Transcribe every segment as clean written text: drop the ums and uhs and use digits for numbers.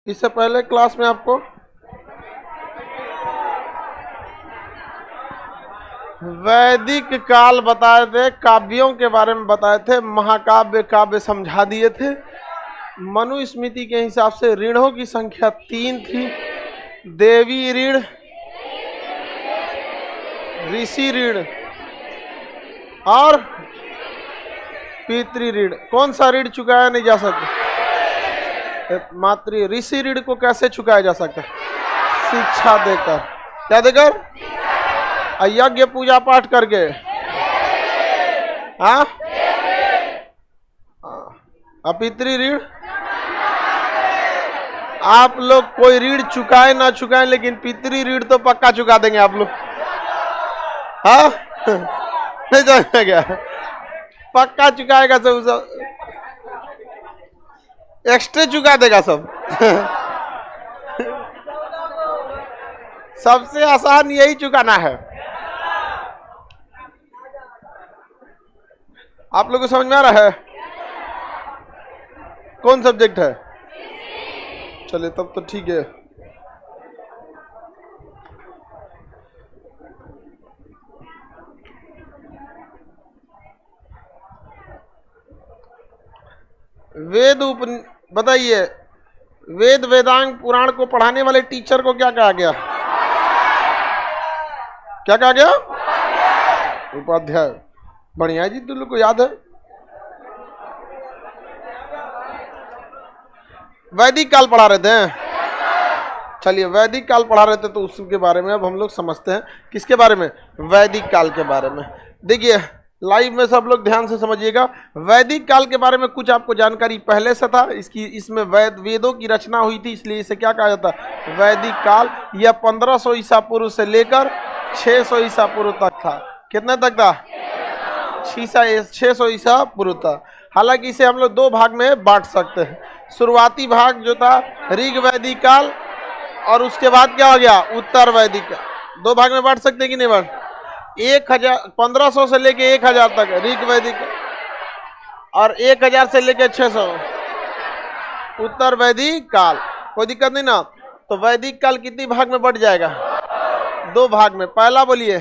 इससे पहले क्लास में आपको वैदिक काल बताए थे, काव्यों के बारे में बताए थे, महाकाव्य काव्य समझा दिए थे। मनुस्मृति के हिसाब से ऋणों की संख्या 3 थी। देवी ऋण, ऋषि ऋण और पितृ ऋण। कौन सा ऋण चुकाया नहीं जा सकता? मातृ। ऋषि ऋण को कैसे चुकाया जा सकता है? शिक्षा देकर। क्या देकर? यज्ञ पूजा पाठ करके। हाँ, पितृ ऋण आप लोग कोई ऋण चुकाए ना चुकाए, लेकिन पितृ ऋण तो पक्का चुका देंगे आप लोग। हाँ नहीं जाएगा क्या? पक्का चुकाएगा सब एक्स्ट्रा चुका देगा सब। सबसे आसान यही चुकाना है। आप लोगों को समझ में आ रहा है? कौन सब्जेक्ट है? चलिए तब तो ठीक है। बताइए, वेद वेदांग पुराण को पढ़ाने वाले टीचर को क्या कहा गया? क्या कहा गया? उपाध्याय। बढ़िया जी, तुम लोग को याद है। वैदिक काल पढ़ा रहे थे। चलिए, वैदिक काल पढ़ा रहे थे तो उसके बारे में अब हम लोग समझते हैं। किसके बारे में? वैदिक काल के बारे में। देखिए लाइव में सब लोग ध्यान से समझिएगा। वैदिक काल के बारे में कुछ आपको जानकारी पहले से था। इसमें वेदों की रचना हुई थी, इसलिए इसे क्या कहा जाता है? वैदिक काल। यह 1500 ईसा पूर्व से लेकर 600 ईसा पूर्व तक था। कितने तक था? 600 ईसा पूर्व था। हालांकि इसे हम लोग 2 भाग में बांट सकते हैं। शुरुआती भाग जो था ऋग वैदिक काल, और उसके बाद क्या हो गया? उत्तर वैदिक काल। 2 भाग में बांट सकते हैं कि नहीं बांट? 1500 से लेके 1000 तक ऋग वैदिक, और 1000 से लेके 600 उत्तर वैदिक काल। कोई दिक्कत नहीं ना? तो वैदिक काल कितनी भाग में बढ़ जाएगा? 2 भाग में। पहला बोलिए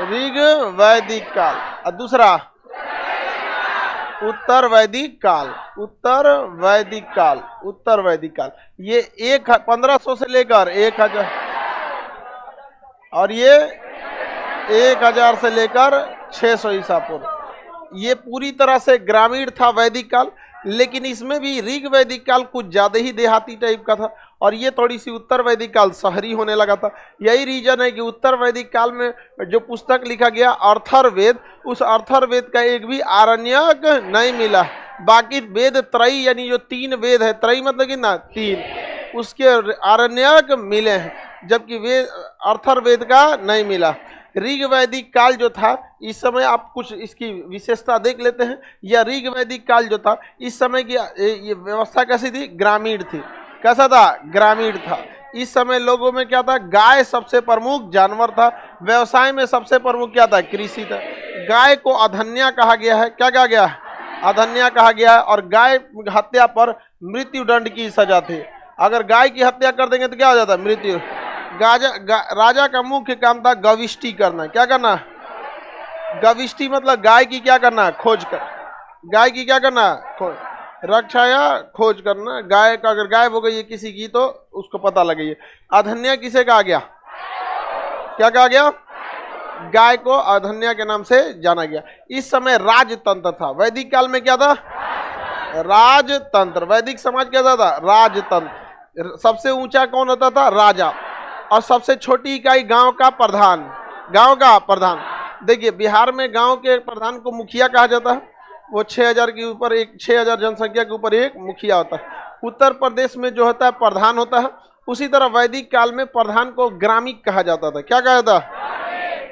ऋग वैदिक काल, और दूसरा उत्तर वैदिक काल। उत्तर वैदिक काल, उत्तर वैदिक काल। ये 1500 से लेकर 1000, और ये 1000 से लेकर 600 ईसा पूर्व। ये पूरी तरह से ग्रामीण था वैदिक काल, लेकिन इसमें भी ऋग वैदिक काल कुछ ज्यादा ही देहाती टाइप का था, और ये थोड़ी सी उत्तर वैदिक काल शहरी होने लगा था। यही रीजन है कि उत्तर वैदिक काल में जो पुस्तक लिखा गया अर्थर्ववेद, उस अर्थर्ववेद का एक भी आरण्यक नहीं मिला। बाकी वेद त्रयी, यानी जो 3 वेद है, त्रयी मतलब कि ना 3, उसके आरण्यक मिले हैं, जबकि वेद अर्थर्ववेद का नहीं मिला। ऋग वैदिक काल जो था, इस समय आप कुछ इसकी विशेषता देख लेते हैं। यह ऋग वैदिक काल जो था, इस समय की ये व्यवस्था कैसी थी? ग्रामीण थी। कैसा था? ग्रामीण था। इस समय लोगों में क्या था? गाय सबसे प्रमुख जानवर था। व्यवसाय में सबसे प्रमुख क्या था? कृषि था। गाय को अधन्या कहा गया है। क्या कहा गया? अधन्या कहा गया है। और गाय हत्या पर मृत्यु दंड की सजा थी। अगर गाय की हत्या कर देंगे तो क्या हो जाता है? मृत्यु। राजा का मुख्य काम था गविष्टि करना। क्या करना? गविष्टि मतलब गाय की क्या करना? खोज कर। गाय की क्या करना? खोज, रक्षा या खोज करना। गाय का अगर गायब हो गई है किसी की तो उसको पता लगे। अधन्या किसे कहा गया? क्या कहा गया? गाय को अधन्या के नाम से जाना गया। इस समय राजतंत्र था। वैदिक काल में क्या था? राजतंत्र। वैदिक समाज क्या था? राजतंत्र। सबसे ऊंचा कौन होता था? राजा। और सबसे छोटी इकाई गांव का प्रधान। गांव का प्रधान। देखिए बिहार में गांव के प्रधान को मुखिया कहा जाता है। वो 6000 के ऊपर 6000 जनसंख्या के ऊपर एक मुखिया होता है। उत्तर प्रदेश में जो होता है प्रधान होता है। उसी तरह वैदिक काल में प्रधान को ग्रामीण कहा जाता था। क्या कहा जाता?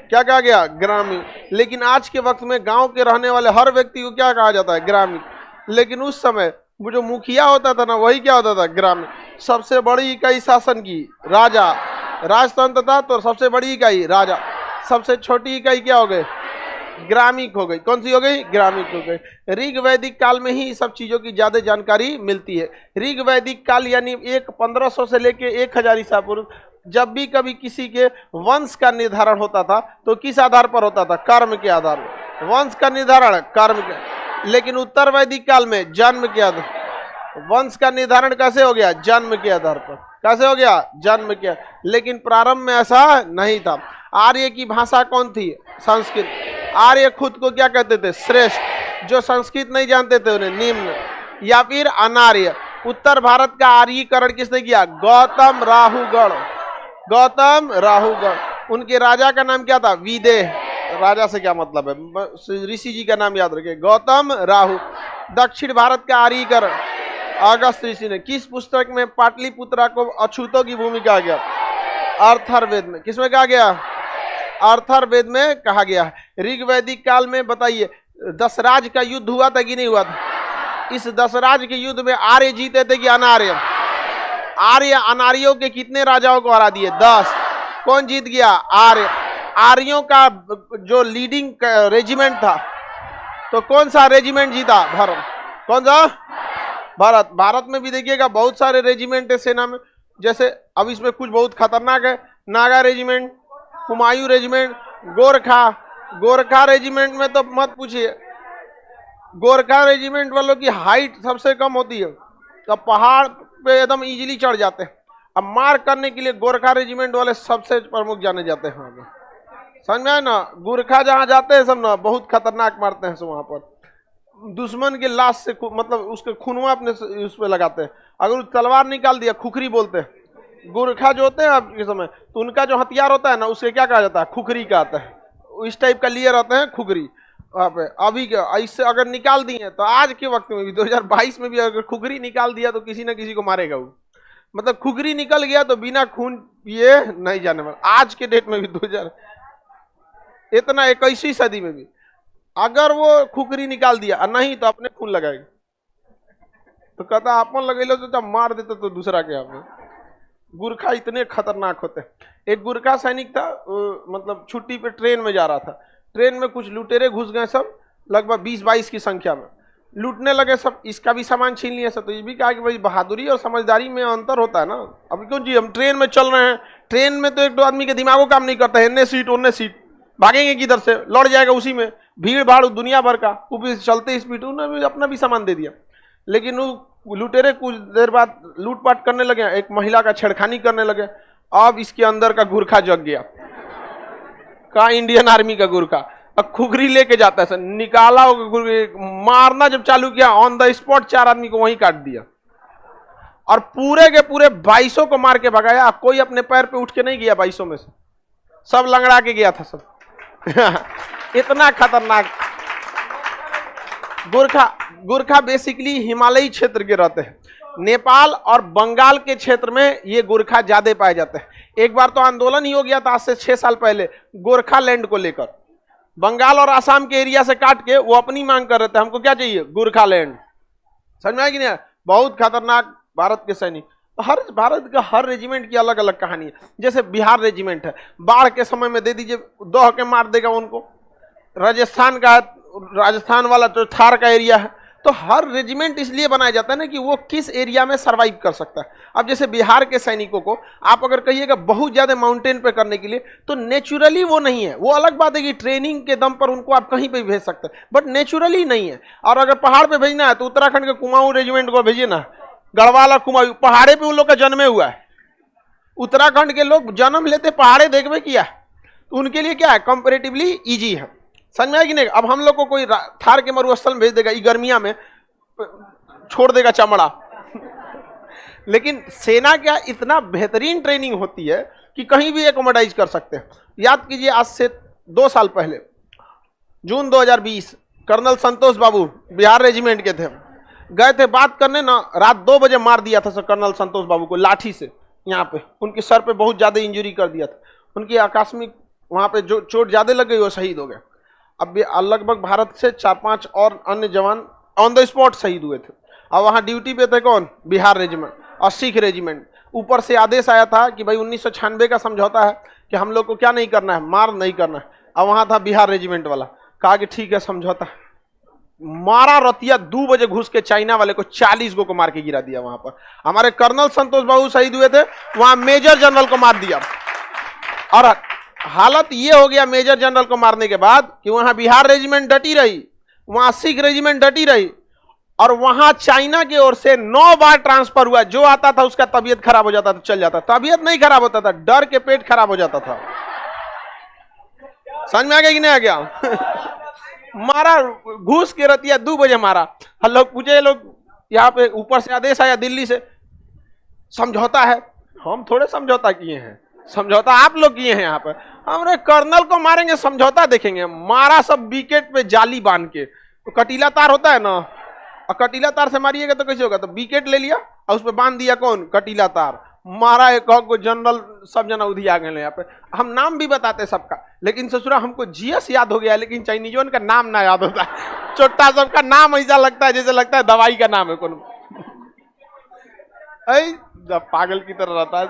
क्या कहा गया? ग्रामीण। लेकिन आज के वक्त में गांव के रहने वाले हर व्यक्ति को क्या कहा जाता है? ग्रामीण। लेकिन उस समय वो जो मुखिया होता था ना, वही क्या होता था? ग्रामीण। सबसे बड़ी इकाई शासन की राजा। राजतंत्र था तो सबसे बड़ी इकाई राजा। सबसे छोटी इकाई क्या हो गए? ग्रामिक हो गई। कौन सी हो गई? ग्रामिक हो गई। ऋग वैदिक काल में ही सब चीजों की ज्यादा जानकारी मिलती है। ऋग वैदिक काल यानी 1500 से लेके 1000 ईसा पूर्व, जब भी कभी किसी के वंश का निर्धारण होता था तो किस आधार पर होता था? कर्म के आधार पर। वंश का निर्धारण कर्म के, लेकिन उत्तर वैदिक काल में जन्म के आधार। वंश का निर्धारण कैसे हो गया? जन्म के आधार पर। कैसे हो गया? जन्म के। लेकिन प्रारंभ में ऐसा नहीं था। आर्य की भाषा कौन थी? संस्कृत। आर्य खुद को क्या कहते थे? श्रेष्ठ। जो संस्कृत नहीं जानते थे उन्हें निम्न या फिर अनार्य। उत्तर भारत का आर्यीकरण किसने किया? गौतम राहुगण। गौतम राहुगण। उनके राजा का नाम क्या था? विदेह। राजा से क्या मतलब है? ऋषि जी का नाम याद रखिए, गौतम राहु। दक्षिण भारत का आर्यीकरण अगस्त ऋषि ने। किस पुस्तक में पाटलिपुत्रा को अछूतों की भूमि कहा गया? अर्थर्वेद में। किसमें कहा गया? अर्थर्वेद में कहा गया है। ऋग वैदिक काल में बताइए दशराज का युद्ध हुआ था कि नहीं हुआ था? इस दशराज के युद्ध में आर्य जीते थे कि अनार्य? आर्य अनार्यों के कितने राजाओं को हरा दिए? 10। कौन जीत गया? आर्य। आर्यों का जो लीडिंग रेजिमेंट था, तो कौन सा रेजिमेंट जीता? भरत। कौन सा? भारत। भारत में भी देखिएगा बहुत सारे रेजिमेंट है सेना में। जैसे अब इसमें कुछ बहुत खतरनाक है, Naga regiment, Humayun regiment, Gorkha. Gorkha regiment में तो मत पूछिए, गोरखा रेजिमेंट वालों की हाइट सबसे कम होती है, तो पहाड़ पे एकदम इजीली चढ़ जाते हैं। अब मार करने के लिए गोरखा रेजिमेंट वाले सबसे प्रमुख जाने जाते हैं। समझ में आए ना? गोरखा जहाँ जाते हैं सब ना बहुत खतरनाक मारते हैं सब। वहां पर दुश्मन के लाश से मतलब उसके खूनवा अपने उस पर लगाते हैं। अगर तलवार निकाल दिया, खुखरी बोलते हैं। गोरखा जो होते हैं अब के समय, तो उनका जो हथियार होता है ना, उससे क्या कहा जाता है? खुखरी कहता है। इस टाइप का लिए रहते हैं खुखरी। वहाँ पे अभी इससे अगर निकाल दिए तो आज के वक्त में भी 2022 में भी अगर खुखरी निकाल दिया तो किसी ना किसी को मारेगा वो। मतलब खुखरी निकल गया तो बिना खून पिए नहीं जाने वाला। आज के डेट में भी 2000 इतना 21वीं सदी में भी अगर वो खुखरी निकाल दिया और नहीं तो अपने खून लगाएगा, तो कहता आपन लगेलो तो मार देते तो दूसरा के आप। गुरखा इतने खतरनाक होते हैं। एक गुरखा सैनिक था, मतलब छुट्टी पे ट्रेन में जा रहा था। ट्रेन में कुछ लुटेरे घुस गए सब, लगभग 20-22 की संख्या में लूटने लगे सब। इसका भी सामान छीन लिया सब। तो ये भी कहा कि भाई बहादुरी और समझदारी में अंतर होता है ना। अब क्यों जी, हम ट्रेन में चल रहे हैं, ट्रेन में तो एक दो आदमी के दिमागो काम नहीं करता है। इन्ने सीट उन्ने सीट, भागेंगे किधर से? लौट जाएगा उसी में, भीड़ भाड़ दुनिया भर का, वो भी चलते स्पीड। उन्होंने भी अपना भी सामान दे दिया। लेकिन वो लुटेरे कुछ देर बाद लूटपाट करने लगे, एक महिला का छेड़खानी करने लगे। अब इसके अंदर का गुरखा जग गया, का इंडियन आर्मी का गुरखा। अब खुखरी लेके जाता है सर, निकाला मारना जब चालू किया, ऑन द स्पॉट 4 आदमी को वहीं काट दिया और पूरे के पूरे 2200 को मार के भगाया। कोई अपने पैर पे उठ के नहीं गया 2200 में से, सब लंगड़ा के गया था सब। इतना खतरनाक गुरखा बेसिकली हिमालयी क्षेत्र के रहते हैं। नेपाल और बंगाल के क्षेत्र में ये गोरखा ज्यादा पाए जाते हैं। एक बार तो आंदोलन ही हो गया था आज से 6 साल पहले गोरखा लैंड को लेकर। बंगाल और आसाम के एरिया से काट के वो अपनी मांग कर रहे थे, हमको क्या चाहिए? गोरखा लैंड। समझ में आया कि नहीं? बहुत खतरनाक भारत के सैनिक। हर भारत का हर रेजिमेंट की अलग अलग कहानी है। जैसे बिहार रेजिमेंट है, बाढ़ के समय में दे दीजिए, दोह के मार देगा उनको। राजस्थान का, राजस्थान वाला जो थार का एरिया है, तो हर रेजिमेंट इसलिए बनाया जाता है ना कि वो किस एरिया में सरवाइव कर सकता है। अब जैसे बिहार के सैनिकों को आप अगर कहिएगा बहुत ज्यादा माउंटेन पे करने के लिए, तो नेचुरली वो नहीं है। वो अलग बात है कि ट्रेनिंग के दम पर उनको आप कहीं पे भेज सकते हैं, बट नेचुरली नहीं है। और अगर पहाड़ पे भेजना है तो उत्तराखंड के कुमाऊं रेजिमेंट को भेजिए ना, गढ़वाल और कुमाऊं, पहाड़े पे उन लोग का जन्मे हुआ है। उत्तराखंड के लोग जन्म लेते पहाड़े देखवे किया, तो उनके लिए क्या है? कंपेरेटिवली इजी है। समझ में आया कि नहीं? अब हम लोग को कोई थार के मरुस्थल में भेज देगा, गर्मिया में छोड़ देगा चमड़ा। लेकिन सेना क्या इतना बेहतरीन ट्रेनिंग होती है कि कहीं भी एकोमोडाइज कर सकते हैं। याद कीजिए आज से 2 साल पहले जून 2020 कर्नल संतोष बाबू बिहार रेजिमेंट के थे, गए थे बात करने ना, रात 2 बजे मार दिया था सर कर्नल संतोष बाबू को लाठी से। यहाँ पे उनके सर पे बहुत ज्यादा इंजरी कर दिया था, उनकी आकस्मिक वहां पे जो चोट ज्यादा लग गई वो शहीद हो गए। अब लगभग भारत से 4-5 और अन्य जवान ऑन द स्पॉट शहीद हुए थे। और वहां ड्यूटी पे थे कौन? बिहार रेजिमेंट और सिख रेजिमेंट। ऊपर से आदेश आया था कि भाई 1996 का समझौता है कि हम लोग को क्या नहीं करना है? मार नहीं करना है। और वहां था बिहार रेजिमेंट वाला, कहा कि ठीक है समझौता, मारा रतिया 2 बजे घुस के चाइना वाले को 40 को मार के गिरा दिया। वहां पर हमारे कर्नल संतोष बाबू शहीद हुए थे, वहां मेजर जनरल को मार दिया। और हालत ये हो गया मेजर जनरल को मारने के बाद कि वहां बिहार रेजिमेंट डटी रही, वहां सिख रेजिमेंट डटी रही, और वहां चाइना की ओर से 9 बार ट्रांसफर हुआ। जो आता था उसका तबीयत खराब हो जाता था, चल जाता। तबीयत नहीं खराब होता था, डर के पेट खराब हो जाता था। समझ में आ गया कि नहीं आ गया? मारा घुस के रतिया 2 बजे मारा। हम लोग पूछे, लोग यहाँ पे ऊपर से आदेश आया दिल्ली से, समझौता है। हम थोड़े समझौता किए हैं, समझौता आप लोग किए हैं। यहाँ पे हमने कर्नल को मारेंगे, समझौता देखेंगे। मारा सब विकेट पे जाली बांध के, तो कटीला तार होता है ना, और कटीला तार से मारिएगा तो कैसे होगा? तो विकेट ले लिया और उस पर बांध दिया कौन? कटीला तार। मारा एक को जनरल, सब जना उधी आ गए। यहाँ पे हम नाम भी बताते सबका, लेकिन ससुरा हमको जीएस याद हो गया, लेकिन चाइनीजों का नाम ना याद होता है। छोटा सबका नाम ऐसा लगता है जैसे लगता है दवाई का नाम है कौन, पागल की तरह रहता है।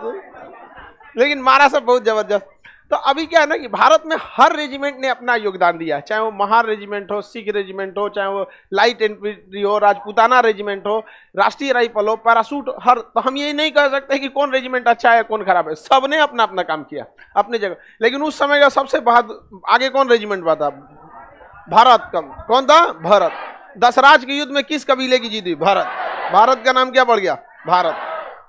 लेकिन मारा सब बहुत जबरदस्त। तो अभी क्या है ना कि भारत में हर रेजिमेंट ने अपना योगदान दिया, चाहे वो महार रेजिमेंट हो, सिख रेजिमेंट हो, चाहे वो लाइट इन्फेंट्री हो, राजपूताना रेजिमेंट हो, राष्ट्रीय राइफल हो, पैरासूट, हर। तो हम ये नहीं कह सकते कि कौन रेजिमेंट अच्छा है कौन खराब है, सबने अपना अपना काम किया अपने जगह। लेकिन उस समय का सबसे आगे कौन रेजिमेंट हुआ था? भारत का। कौन था? भारत। दशराज के युद्ध में किस कबीले की जीत हुई? भारत। भारत का नाम क्या पड़ गया? भारत।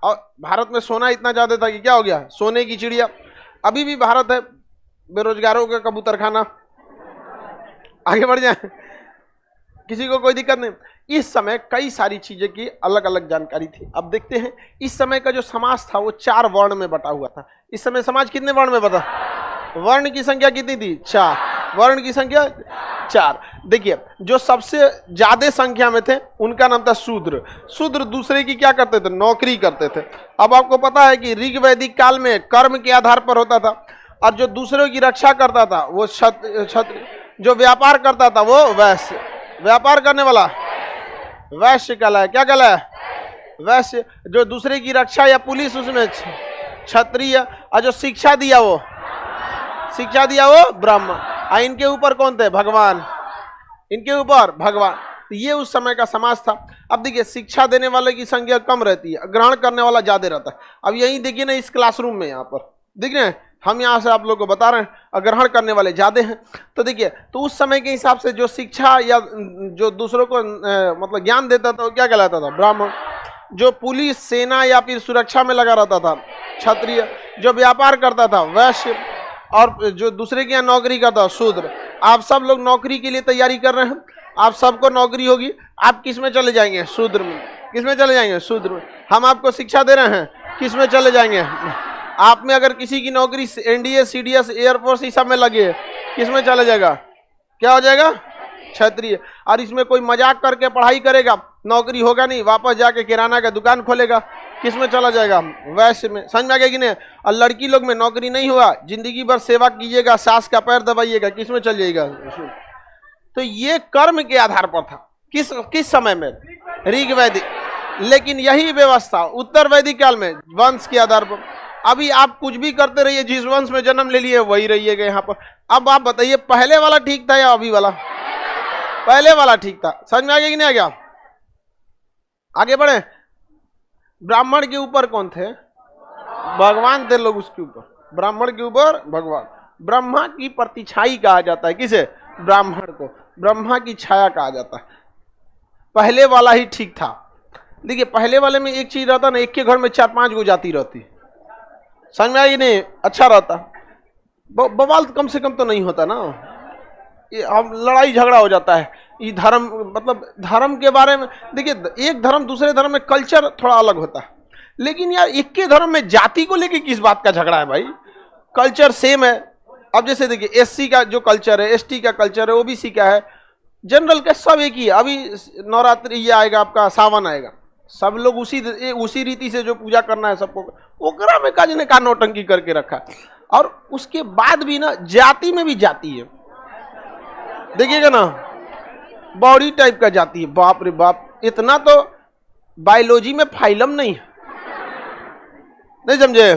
और भारत में सोना इतना ज्यादा था कि क्या हो गया? सोने की चिड़िया। अभी भी भारत है बेरोजगारों का कबूतर खाना। आगे बढ़ जाए, किसी को कोई दिक्कत नहीं। इस समय कई सारी चीजें की अलग अलग जानकारी थी। अब देखते हैं इस समय का जो समाज था वो 4 वर्ण में बटा हुआ था। इस समय समाज कितने वर्ण में बटा? वर्ण की संख्या कितनी थी? 4। वर्ण की संख्या 4। देखिए, जो सबसे ज्यादा संख्या में थे उनका नाम था शूद्र। शूद्र दूसरे की क्या करते थे? नौकरी करते थे। अब आपको पता है कि ऋग वैदिक काल में कर्म के आधार पर होता था, और जो दूसरों की रक्षा करता था वो क्षत्रिय, जो व्यापार करता था वो वैश्य। व्यापार करने वाला वैश्य कहलाया। क्या कहलाया? वैश्य। जो दूसरे की रक्षा या पुलिस, उसमें क्षत्रिय। और जो शिक्षा दिया वो ब्राह्मण। और इनके ऊपर कौन थे? भगवान। इनके ऊपर भगवान। तो ये उस समय का समाज था। अब देखिए, शिक्षा देने वाले की संख्या कम रहती है, ग्रहण करने वाला ज्यादा रहता है। अब यही देखिए ना, इस क्लासरूम में यहाँ पर दिख रहे हैं, हम यहाँ से आप लोगों को बता रहे हैं, ग्रहण करने वाले ज्यादा हैं। तो देखिए, तो उस समय के हिसाब से जो शिक्षा या जो दूसरों को मतलब ज्ञान देता था वो क्या कहलाता था? ब्राह्मण। जो पुलिस, सेना या फिर सुरक्षा में लगा रहता था क्षत्रिय। जो व्यापार करता था वैश्य। और जो दूसरे के यहाँ नौकरी करता था शूद्र। आप सब लोग नौकरी के लिए तैयारी कर रहे हैं, आप सबको नौकरी होगी। आप किस में चले जाएंगे? शूद्र में। किस में चले जाएंगे? शूद्र में। हम आपको शिक्षा दे रहे हैं, किस में चले जाएंगे? आप में अगर किसी की नौकरी एनडीए, सीडीएस, एयरफोर्स इस सब में लगी है, किस में चले जाएगा? क्या हो जाएगा? क्षत्रिय। और इसमें कोई मजाक करके पढ़ाई करेगा, नौकरी होगा नहीं, वापस जाके किराना का दुकान खोलेगा, किस में चला जाएगा? वैश्य में। समझ में आ गया कि नहीं? और लड़की लोग में नौकरी नहीं हुआ, जिंदगी भर सेवा कीजिएगा, सास का पैर दबाइएगा, किस में चल जाएगा? तो ये कर्म के आधार पर था। किस समय में? ऋग वैदिक। लेकिन यही व्यवस्था उत्तर वैदिक काल में वंश के आधार पर। अभी आप कुछ भी करते रहिए, जिस वंश में जन्म ले लिए वही रहिएगा यहाँ पर। अब आप बताइए, पहले वाला ठीक था या अभी वाला? पहले वाला ठीक था। समझ में आ गया कि नहीं आ गया? आगे बढ़े। ब्राह्मण के ऊपर कौन थे? भगवान थे लोग उसके ऊपर। ब्राह्मण के ऊपर भगवान। ब्रह्मा की प्रतिछाई कहा जाता है। किसे? ब्राह्मण को ब्रह्मा की छाया कहा जाता है। पहले वाला ही ठीक था। देखिए, पहले वाले में एक चीज रहता ना, एक के घर में 4-5 गो जाति रहती। समझ में आई नहीं? अच्छा रहता, बवाल कम से कम तो नहीं होता ना। हम लड़ाई झगड़ा हो जाता है। ये धर्म, मतलब धर्म के बारे में देखिए, एक धर्म दूसरे धर्म में कल्चर थोड़ा अलग होता है, लेकिन यार एक के धर्म में जाति को लेके किस बात का झगड़ा है भाई? कल्चर सेम है। अब जैसे देखिए, एससी का जो कल्चर है, एसटी का कल्चर है, ओबीसी का है, जनरल का, सब एक ही है। अभी नवरात्रि ये आएगा, आपका सावन आएगा, सब लोग उसी रीति से जो पूजा करना है सबको, ओकरा में काज ने का नौटंकी करके रखा। और उसके बाद भी ना, जाति में भी जाति है, देखिएगा ना, बॉडी टाइप का जाति है। बाप रे बाप, इतना तो बायोलॉजी में फाइलम नहीं है, नहीं समझे?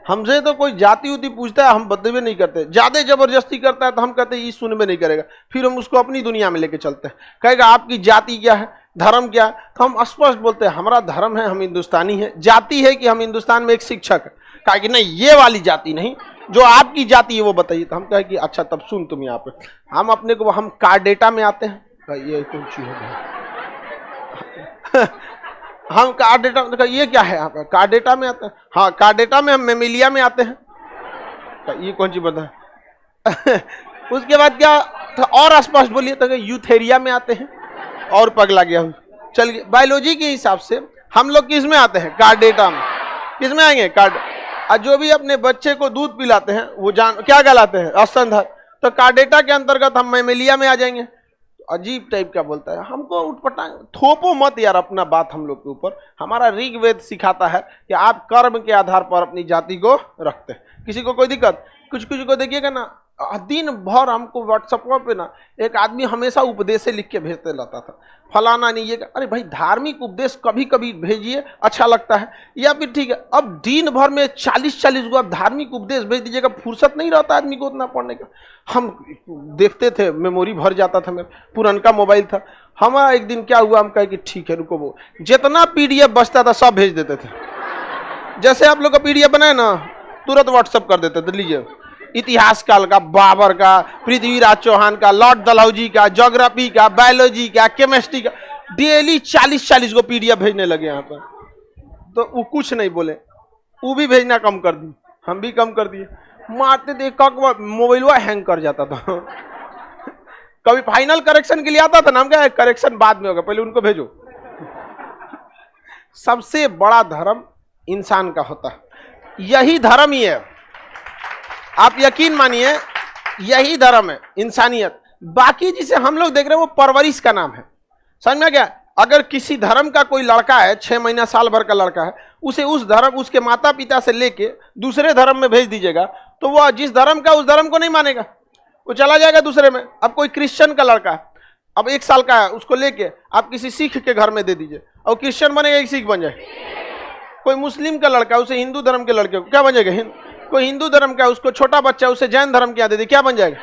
हमसे तो कोई जाति उति पूछता है हम बदलवे नहीं करते, ज्यादा जबरदस्ती करता है तो हम कहते हैं ये सुन में नहीं करेगा, फिर हम उसको अपनी दुनिया में लेके चलते हैं। कहेगा आपकी जाति क्या है, धर्म क्या है, तो हम स्पष्ट बोलते हैं हमारा धर्म है, हम हिंदुस्तानी है। जाति है कि हम हिंदुस्तान में एक शिक्षक है। कहा कि नहीं ये वाली जाति नहीं, जो आपकी जाति है वो बताइए। तो हम कहे कि अच्छा तब सुन तुम यहाँ पे, हम अपने को हम कार्ड डेटा में आते हैं। ये कौन चीज है हम कार्ड डेटा, ये क्या है यहाँ पे, कार्ड डेटा में आते हैं। हाँ कार्ड डेटा में हम मेमिलिया में आते हैं। ये कौन चीज बता उसके बाद क्या और स्पष्ट बोलिए तो यूथेरिया में आते हैं। और पगला गया हूँ। चलिए बायोलॉजी के हिसाब से हम लोग किस में आते हैं, कार्ड डेटा में। किस में आएंगे, कार्ड। और जो भी अपने बच्चे को दूध पिलाते हैं वो जान क्या कहलाते हैं, स्तनधारी। तो कार्ड डेटा के अंतर्गत हम मेमिलिया में आ जाएंगे। अजीब टाइप का बोलता है, हमको उठपटा थोपो मत यार अपना बात हम लोग के ऊपर। हमारा ऋग्वेद सिखाता है कि आप कर्म के आधार पर अपनी जाति को रखते हैं। किसी को कोई दिक्कत, कुछ को देखिएगा ना, दिन भर हमको व्हाट्सएप पे ना एक आदमी हमेशा उपदेश लिख के भेजते रहता था, फलाना नहीं ये। अरे भाई धार्मिक उपदेश कभी कभी भेजिए, अच्छा लगता है, या फिर ठीक है। अब दिन भर में 40 गो धार्मिक उपदेश भेज दीजिएगा, फुर्सत नहीं रहता आदमी को उतना पढ़ने का। हम देखते थे, मेमोरी भर जाता था मेरा, पुराना मोबाइल था हमारा। एक दिन क्या हुआ, हम कहे कि ठीक है रुको, वो जितना PDF बचता था सब भेज देते थे। जैसे आप लोग का PDF बनाए ना, तुरंत व्हाट्सएप कर देते थे, लीजिए इतिहास काल का, बाबर का, पृथ्वीराज चौहान का, लॉर्ड डलहौजी का, ज्योग्राफी का, बायोलॉजी का, केमिस्ट्री का, डेली 40 गो PDF भेजने लगे यहाँ पर। तो वो कुछ नहीं बोले, वो भी भेजना कम कर दी, हम भी कम कर दिए। मारते थे, मोबाइल हैंग कर जाता था कभी फाइनल करेक्शन के लिए आता था ना, हम क्या करेक्शन बाद में होगा, पहले उनको भेजो। सबसे बड़ा धर्म इंसान का होता है, यही धर्म ही है, आप यकीन मानिए यही धर्म है, इंसानियत। बाकी जिसे हम लोग देख रहे हैं वो परवरिश का नाम है, समझ में क्या। अगर किसी धर्म का कोई लड़का है, 6 महीना साल भर का लड़का है, उसे उस धर्म, उसके माता पिता से लेके दूसरे धर्म में भेज दीजिएगा तो वह जिस धर्म का उस धर्म को नहीं मानेगा, वो चला जाएगा दूसरे में। अब कोई क्रिश्चियन का लड़का है, अब 1 साल का है, उसको लेके आप किसी सिख के घर में दे दीजिए और क्रिश्चियन बनेगा, एक सिख बन जाए। कोई मुस्लिम का लड़का, उसे हिंदू धर्म के लड़के को क्या बन जाएगा, कोई हिंदू धर्म का, उसको छोटा बच्चा उसे जैन धर्म के यहाँ दे दे, क्या बन जाएगा।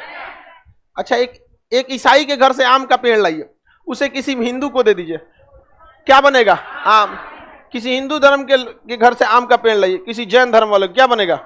अच्छा एक ईसाई के घर से आम का पेड़ लाइए, उसे किसी हिंदू को दे दीजिए, क्या बनेगा, आम। किसी हिंदू धर्म के घर से आम का पेड़ लाइए, किसी जैन धर्म वाले, क्या बनेगा।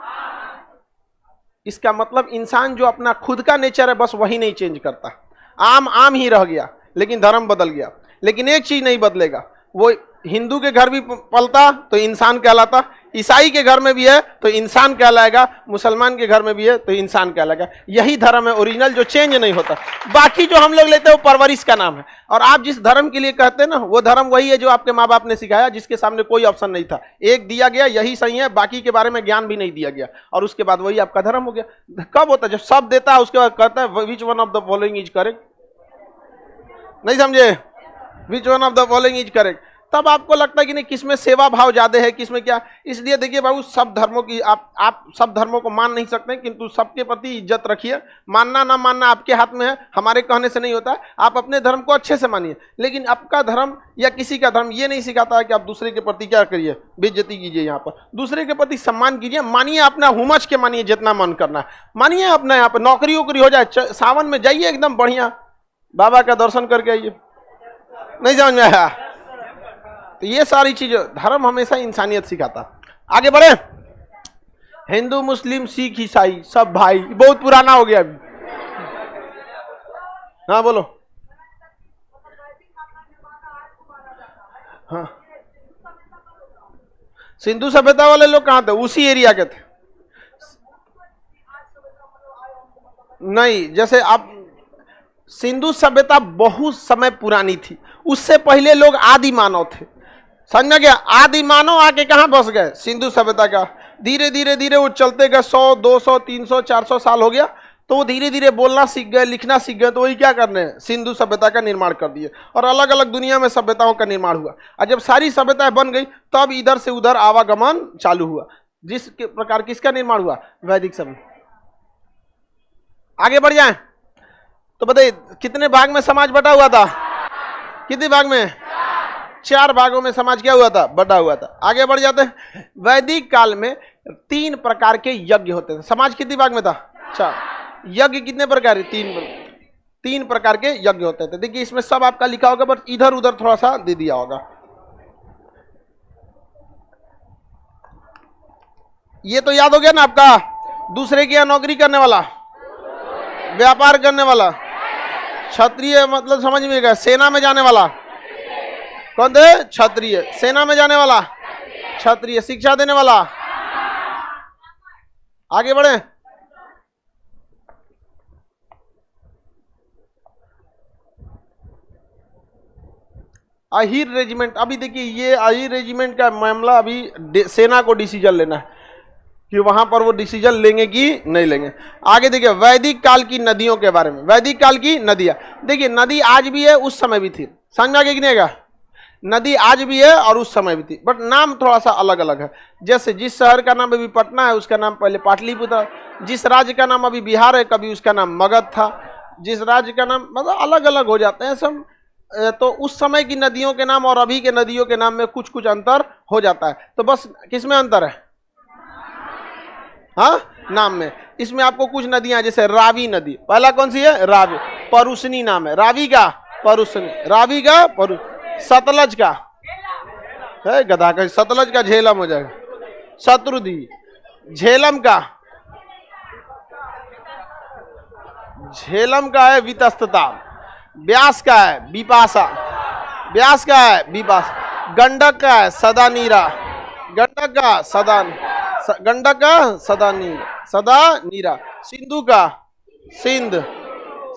इसका मतलब इंसान जो अपना खुद का नेचर है बस वही नहीं चेंज करता। आम ही रह गया लेकिन धर्म बदल गया। लेकिन एक चीज नहीं बदलेगा, वो हिंदू के घर भी पलता तो इंसान कहलाता, ईसाई के घर में भी है तो इंसान कहलाएगा, मुसलमान के घर में भी है तो इंसान कहलाएगा। यही धर्म है ओरिजिनल, जो चेंज नहीं होता। बाकी जो हम लोग लेते हैं वो परवरिश का नाम है। और आप जिस धर्म के लिए कहते हैं ना, वो धर्म वही है जो आपके माँ बाप ने सिखाया, जिसके सामने कोई ऑप्शन नहीं था, एक दिया गया यही सही है, बाकी के बारे में ज्ञान भी नहीं दिया गया, और उसके बाद वही आपका धर्म हो गया। कब होता है, जब सब देता है उसके बाद कहता है which one of the following is correct. नहीं समझे, which one of the following is correct. तब आपको लगता है कि नहीं किसमें सेवा भाव ज्यादा है, किसमें क्या। इसलिए देखिए बाबू, सब धर्मों की आप सब धर्मों को मान नहीं सकते, किंतु सबके प्रति इज्जत रखिए। मानना ना मानना आपके हाथ में है, हमारे कहने से नहीं होता है। आप अपने धर्म को अच्छे से मानिए, लेकिन आपका धर्म या किसी का धर्म ये नहीं सिखाता है कि आप दूसरे के प्रति क्या करिए, बेइज्जती कीजिए। यहाँ पर दूसरे के प्रति सम्मान कीजिए, मानिए अपना हुमच के, मानिए जितना मन करना है मानिए अपना। यहाँ पर नौकरी वोकरी हो जाए, सावन में जाइए एकदम बढ़िया, बाबा का दर्शन करके आइए। नहीं समझ में आया, तो ये सारी चीजें धर्म हमेशा इंसानियत सिखाता। आगे बढ़े, हिंदू मुस्लिम सिख ईसाई सब भाई, बहुत पुराना हो गया अभी। हाँ बोलो। हाँ, सिंधु सभ्यता वाले लोग कहाँ थे, उसी एरिया के थे। नहीं, जैसे आप सिंधु सभ्यता बहुत समय पुरानी थी, उससे पहले लोग आदि मानव थे। समझ में गया, आदि मानव आके कहाँ बस गए, सिंधु सभ्यता का। धीरे धीरे धीरे वो चलते गए, 100 200 300 400 साल हो गया, तो वो धीरे धीरे बोलना सीख गए, लिखना सीख गए, तो वही क्या करने हैं, सिंधु सभ्यता का निर्माण कर दिए। और अलग अलग दुनिया में सभ्यताओं का निर्माण हुआ। और जब सारी सभ्यताएं बन गई तब इधर से उधर आवागमन चालू हुआ। जिस प्रकार किसका निर्माण हुआ, वैदिक सभ्यता। आगे बढ़ जाए तो बताइए कितने भाग में समाज बटा हुआ था, कितने भाग में, 4 भागों में समाज क्या हुआ था, बटा हुआ था। आगे बढ़ जाते हैं, वैदिक काल में 3 प्रकार के यज्ञ होते थे। समाज कितने भाग में था? 4। यज्ञ कितने प्रकार के? 3 प्रकार के यज्ञ होते थे। देखिए इसमें सब आपका लिखा होगा, बट इधर उधर थोड़ा सा दे दिया होगा। ये तो याद हो गया ना आपका? दूसरे के यहाँ नौकरी करने वाला, व्यापार करने वाला, क्षत्रिय मतलब समझ में गया। सेना में जाने वाला कौन थे? क्षत्रिय। सेना में जाने वाला क्षत्रिय। शिक्षा देने वाला। आगे बढ़े। अहीर रेजिमेंट, अभी देखिए ये अहीर रेजिमेंट का मामला अभी सेना को डिसीजन लेना है कि वहां पर वो डिसीजन लेंगे कि नहीं लेंगे। आगे देखिए वैदिक काल की नदियों के बारे में। वैदिक काल की नदियां, देखिए नदी आज भी है, उस समय भी थी। समझ में आ गया कि नहीं आएगा? नदी आज भी है और उस समय भी थी, बट नाम थोड़ा सा अलग अलग है। जैसे जिस शहर का नाम अभी पटना है, उसका नाम पहले पाटलिपुत्र। जिस राज्य का नाम अभी बिहार है, कभी उसका नाम मगध था। जिस राज्य का नाम मतलब अलग अलग हो जाते हैं सब। तो उस समय की नदियों के नाम और अभी के नदियों के नाम में कुछ कुछ अंतर हो जाता है। तो बस किसमें अंतर है? हाँ, नाम में। इसमें आपको कुछ नदियां, जैसे रावी नदी, पहला कौन सी है? रावी। परुसनी नाम है रावी का, परुसनी। रावी का सतलज का है गधा का, सतलज का झेलम हो जाएगा, शत्रुदी। झेलम का, झेलम का है वितस्तता। व्यास का है विपाशा, व्यास का है विपाशा। गंडक का है सदा नीरा, गंडक का सदा, गंडक का सदा नीरा, सदा नीरा। सिंधु का सिंध,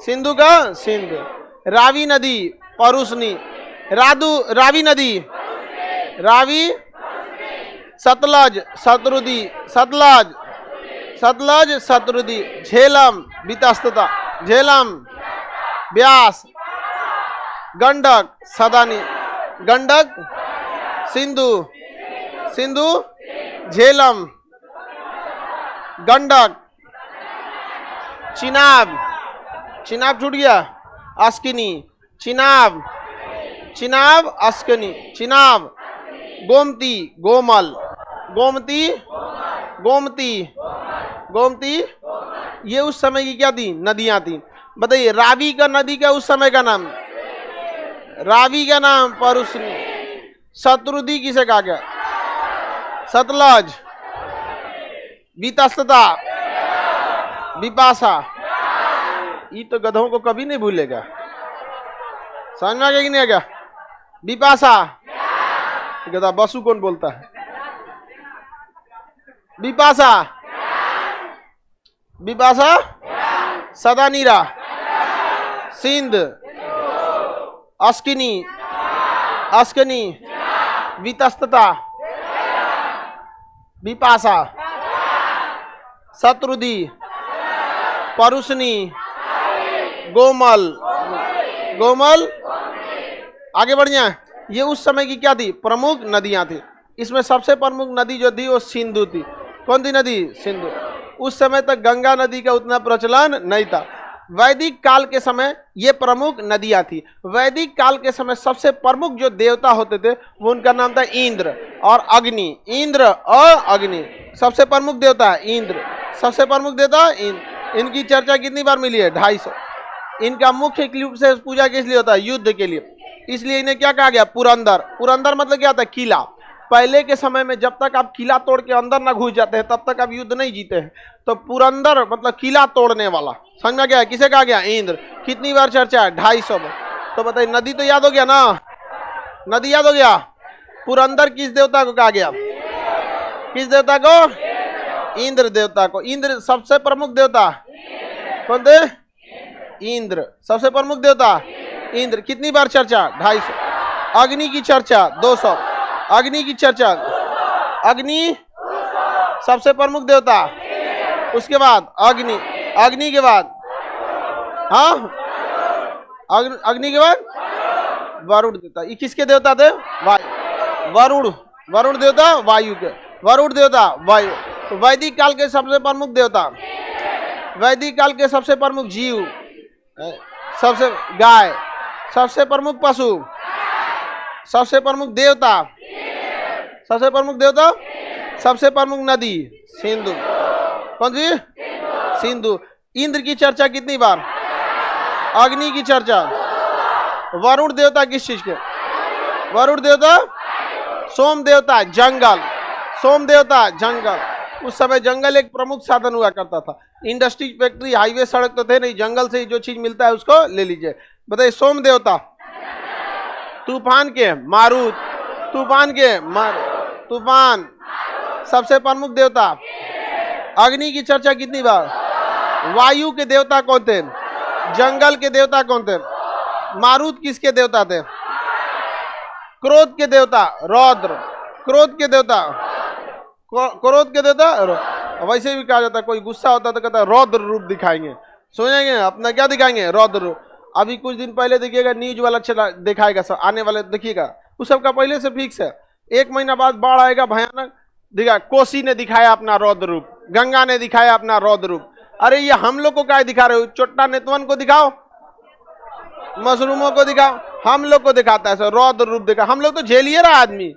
सिंधु का सिंध। रावी नदी परुसनी, रावी नदी रावी। सतलज शत्रुदी, सतलज, सतलज शत्रुदी। झेलम वितस्तता, झेलम। व्यास, गंडक सदानी, गंडक। सिंधु, सिंधु झेलम, गंडक। चिनाब, चिनाब छूट गया। अस्किनी, चिनाब, चिनाब अस्किनी, चिनाब। गोमती, गोमल, गोमती, गोमती, गोमती। ये उस समय की क्या थी? नदियां थी। बताइए रावी का नदी का उस समय का नाम? रावी का नाम परुसनी। शत्रुदी किसे कहा गया? सतलज। वितस्तता, विपाशा। ये तो गधों को कभी नहीं भूलेगा। समझ में आ गया कि नहीं आ गया? विपाशा, गधा बसु कौन बोलता है? विपाशा, विपाशा। सदा नीरा, सिंध। अस्किनी, अस्किनी। वितस्तता, विपाशा। शत्रुदी, परुसनी, गोमल, गोमल। आगे बढ़ जाए। ये उस समय की क्या थी? प्रमुख नदियां थी। इसमें सबसे प्रमुख नदी जो थी वो सिंधु थी। कौन सी नदी? सिंधु। उस समय तक गंगा नदी का उतना प्रचलन नहीं था। वैदिक काल के समय ये प्रमुख नदियां थी। वैदिक काल के समय सबसे प्रमुख जो देवता होते थे वो उनका नाम था इंद्र और अग्नि। इंद्र और अग्नि सबसे प्रमुख देवता है। इंद्र सबसे प्रमुख देवता इंद्र। इनकी चर्चा कितनी बार मिली है? 250। इनका मुख्य रूप से पूजा किस लिए होता है? युद्ध के लिए। इसलिए इन्हें क्या कहा गया? पुरंदर। पुरंदर मतलब क्या होता है? किला। पहले के समय में जब तक आप किला तोड़ के अंदर ना घुस जाते हैं तब तक आप युद्ध नहीं जीते हैं। तो पुरंदर मतलब किला तोड़ने वाला। समझ में गया? किसे कहा गया? इंद्र। कितनी बार चर्चा है? 250 बार। तो बताइए नदी तो याद हो गया ना? नदी याद हो गया। पुरंदर किस देवता को कहा गया? किस देवता को? इंद्र देवता को। इंद्र सबसे प्रमुख देवता कौन थे? इंद्र सबसे प्रमुख देवता इंद्र। कितनी बार चर्चा? 250। अग्नि की चर्चा 200। अग्नि की चर्चा। अग्नि सबसे प्रमुख देवता। उसके बाद अग्नि। अग्नि के बाद हाँ अग्नि के बाद वरुण देवता। ये किसके देवता थे? वायु। वरुण, वरुण देवता वायु के। वरुण देवता वायु। तो वैदिक काल के सबसे प्रमुख देवता, वैदिक काल के सबसे प्रमुख जीव, सबसे गाय, सबसे प्रमुख पशु, सबसे प्रमुख देवता, सबसे प्रमुख देवता सबसे प्रमुख नदी सिंधु। कौन सी? सिंधु। इंद्र की चर्चा कितनी बार? अग्नि की चर्चा। वरुण देवता किस चीज के? वरुण देवता, सोम देवता जंगल, सोम देवता जंगल। उस समय जंगल एक प्रमुख साधन हुआ करता था। इंडस्ट्री, फैक्ट्री, हाईवे, सड़क तो थे नहीं, जंगल से जो चीज मिलता है उसको ले लीजिए। बताइए सोम देवता। तूफान के मारुत, तूफान के मारुत, तूफान। सबसे प्रमुख देवता। अग्नि की चर्चा कितनी बार? वायु के देवता कौन थे? जंगल के देवता कौन थे? मारुत किसके देवता थे? क्रोध के देवता रौद्र। क्रोध के देवता, क्रोध के देवता। वैसे भी कहा जाता है कोई गुस्सा होता तो कहता है रौद्र रूप दिखाएंगे। सुनेंगे अपना क्या दिखाएंगे? रौद्र रूप। अभी कुछ दिन पहले देखिएगा न्यूज वाला चला दिखाएगा, सब आने वाले देखिएगा, उस सब का पहले से फिक्स है। 1 महीना बाद बाढ़ आएगा भयानक। दिखा, कोसी ने दिखाया अपना रौद्र रूप, गंगा ने दिखाया अपना रौद्र रूप। अरे ये हम लोग को क्या दिखा रहे हो? चोट्टा नेतवन को दिखाओ, मशरूमों को दिखाओ, हम लोग को दिखाता है रौद्र रूप दिखा। हम लोग तो झेलिए रहा आदमी,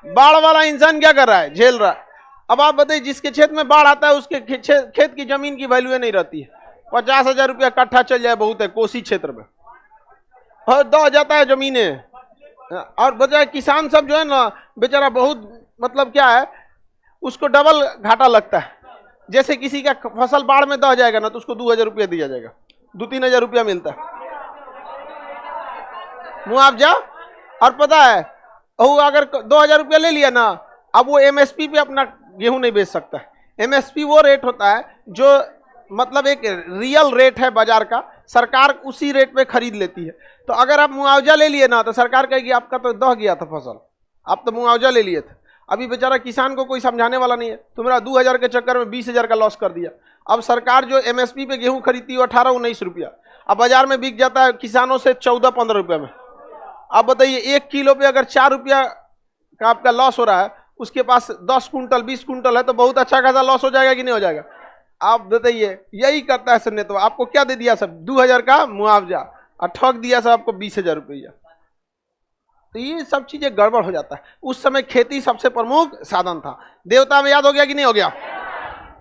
बाढ़ वाला इंसान क्या कर रहा है? झेल रहा है। अब आप बताइए जिसके क्षेत्र में बाढ़ आता है उसके खेत की जमीन की वैल्यू नहीं रहती है। 50,000 रुपया कट्ठा चल जाए बहुत है कोसी क्षेत्र में, और दह जाता है जमीनें। और बजाय किसान सब जो है ना बेचारा बहुत मतलब क्या है, उसको डबल घाटा लगता है। जैसे किसी का फसल बाढ़ में दह जाएगा ना तो उसको 2,000 रुपया दिया जाएगा, 2-3 हजार रुपया मिलता है मुआवजा। और पता है वो अगर 2,000 रुपया ले लिया ना, अब वो एमएसपी पे अपना गेहूं नहीं बेच सकता है। एमएसपी वो रेट होता है जो मतलब एक रियल रेट है बाजार का, सरकार उसी रेट पे खरीद लेती है। तो अगर आप मुआवजा ले लिए ना तो सरकार कहेगी आपका तो दह गया था फसल, आप तो मुआवजा ले लिए थे। अभी बेचारा किसान को कोई समझाने वाला नहीं है, तुम्हारा 2,000 के चक्कर में 20,000 का लॉस कर दिया। अब सरकार जो एमएसपी पे गेहूं खरीदती है 18-19 रुपया, अब बाजार में बिक जाता है किसानों से 14-15 रुपये में। अब बताइए 1 किलो पे अगर 4 रुपया का आपका लॉस हो रहा है, उसके पास 10 कुंटल 20 कुंटल है तो बहुत अच्छा खासा लॉस हो जाएगा कि नहीं हो जाएगा? आप बताइए, यही करता है सर ने। तो आपको क्या दे दिया सब? 2,000 का मुआवजा, और ठग दिया सब आपको 20,000 रुपया। तो ये सब चीजें गड़बड़ हो जाता है। उस समय खेती सबसे प्रमुख साधन था। देवता में याद हो गया कि नहीं हो गया?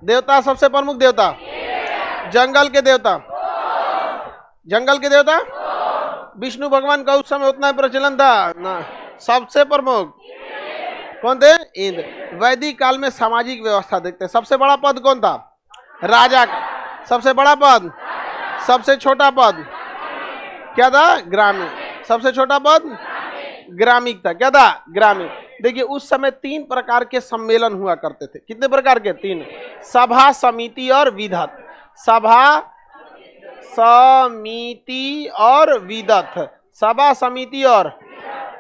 देवता सबसे प्रमुख देवता, जंगल के देवता, जंगल के देवता विष्णु भगवान का उस समय उतना प्रचलन था ना। सबसे प्रमुख कौन थे? इंद्र। वैदिक काल में सामाजिक व्यवस्था देखते हैं। सबसे बड़ा पद कौन था? राजा का। सबसे बड़ा पद, सबसे छोटा पद क्या था? ग्रामीण। सबसे छोटा पद ग्रामीण था। क्या था? ग्रामीण। देखिए उस समय 3 प्रकार के सम्मेलन हुआ करते थे। कितने प्रकार के? 3। सभा, समिति और विधत। सभा, समिति और विदत। सभा, समिति और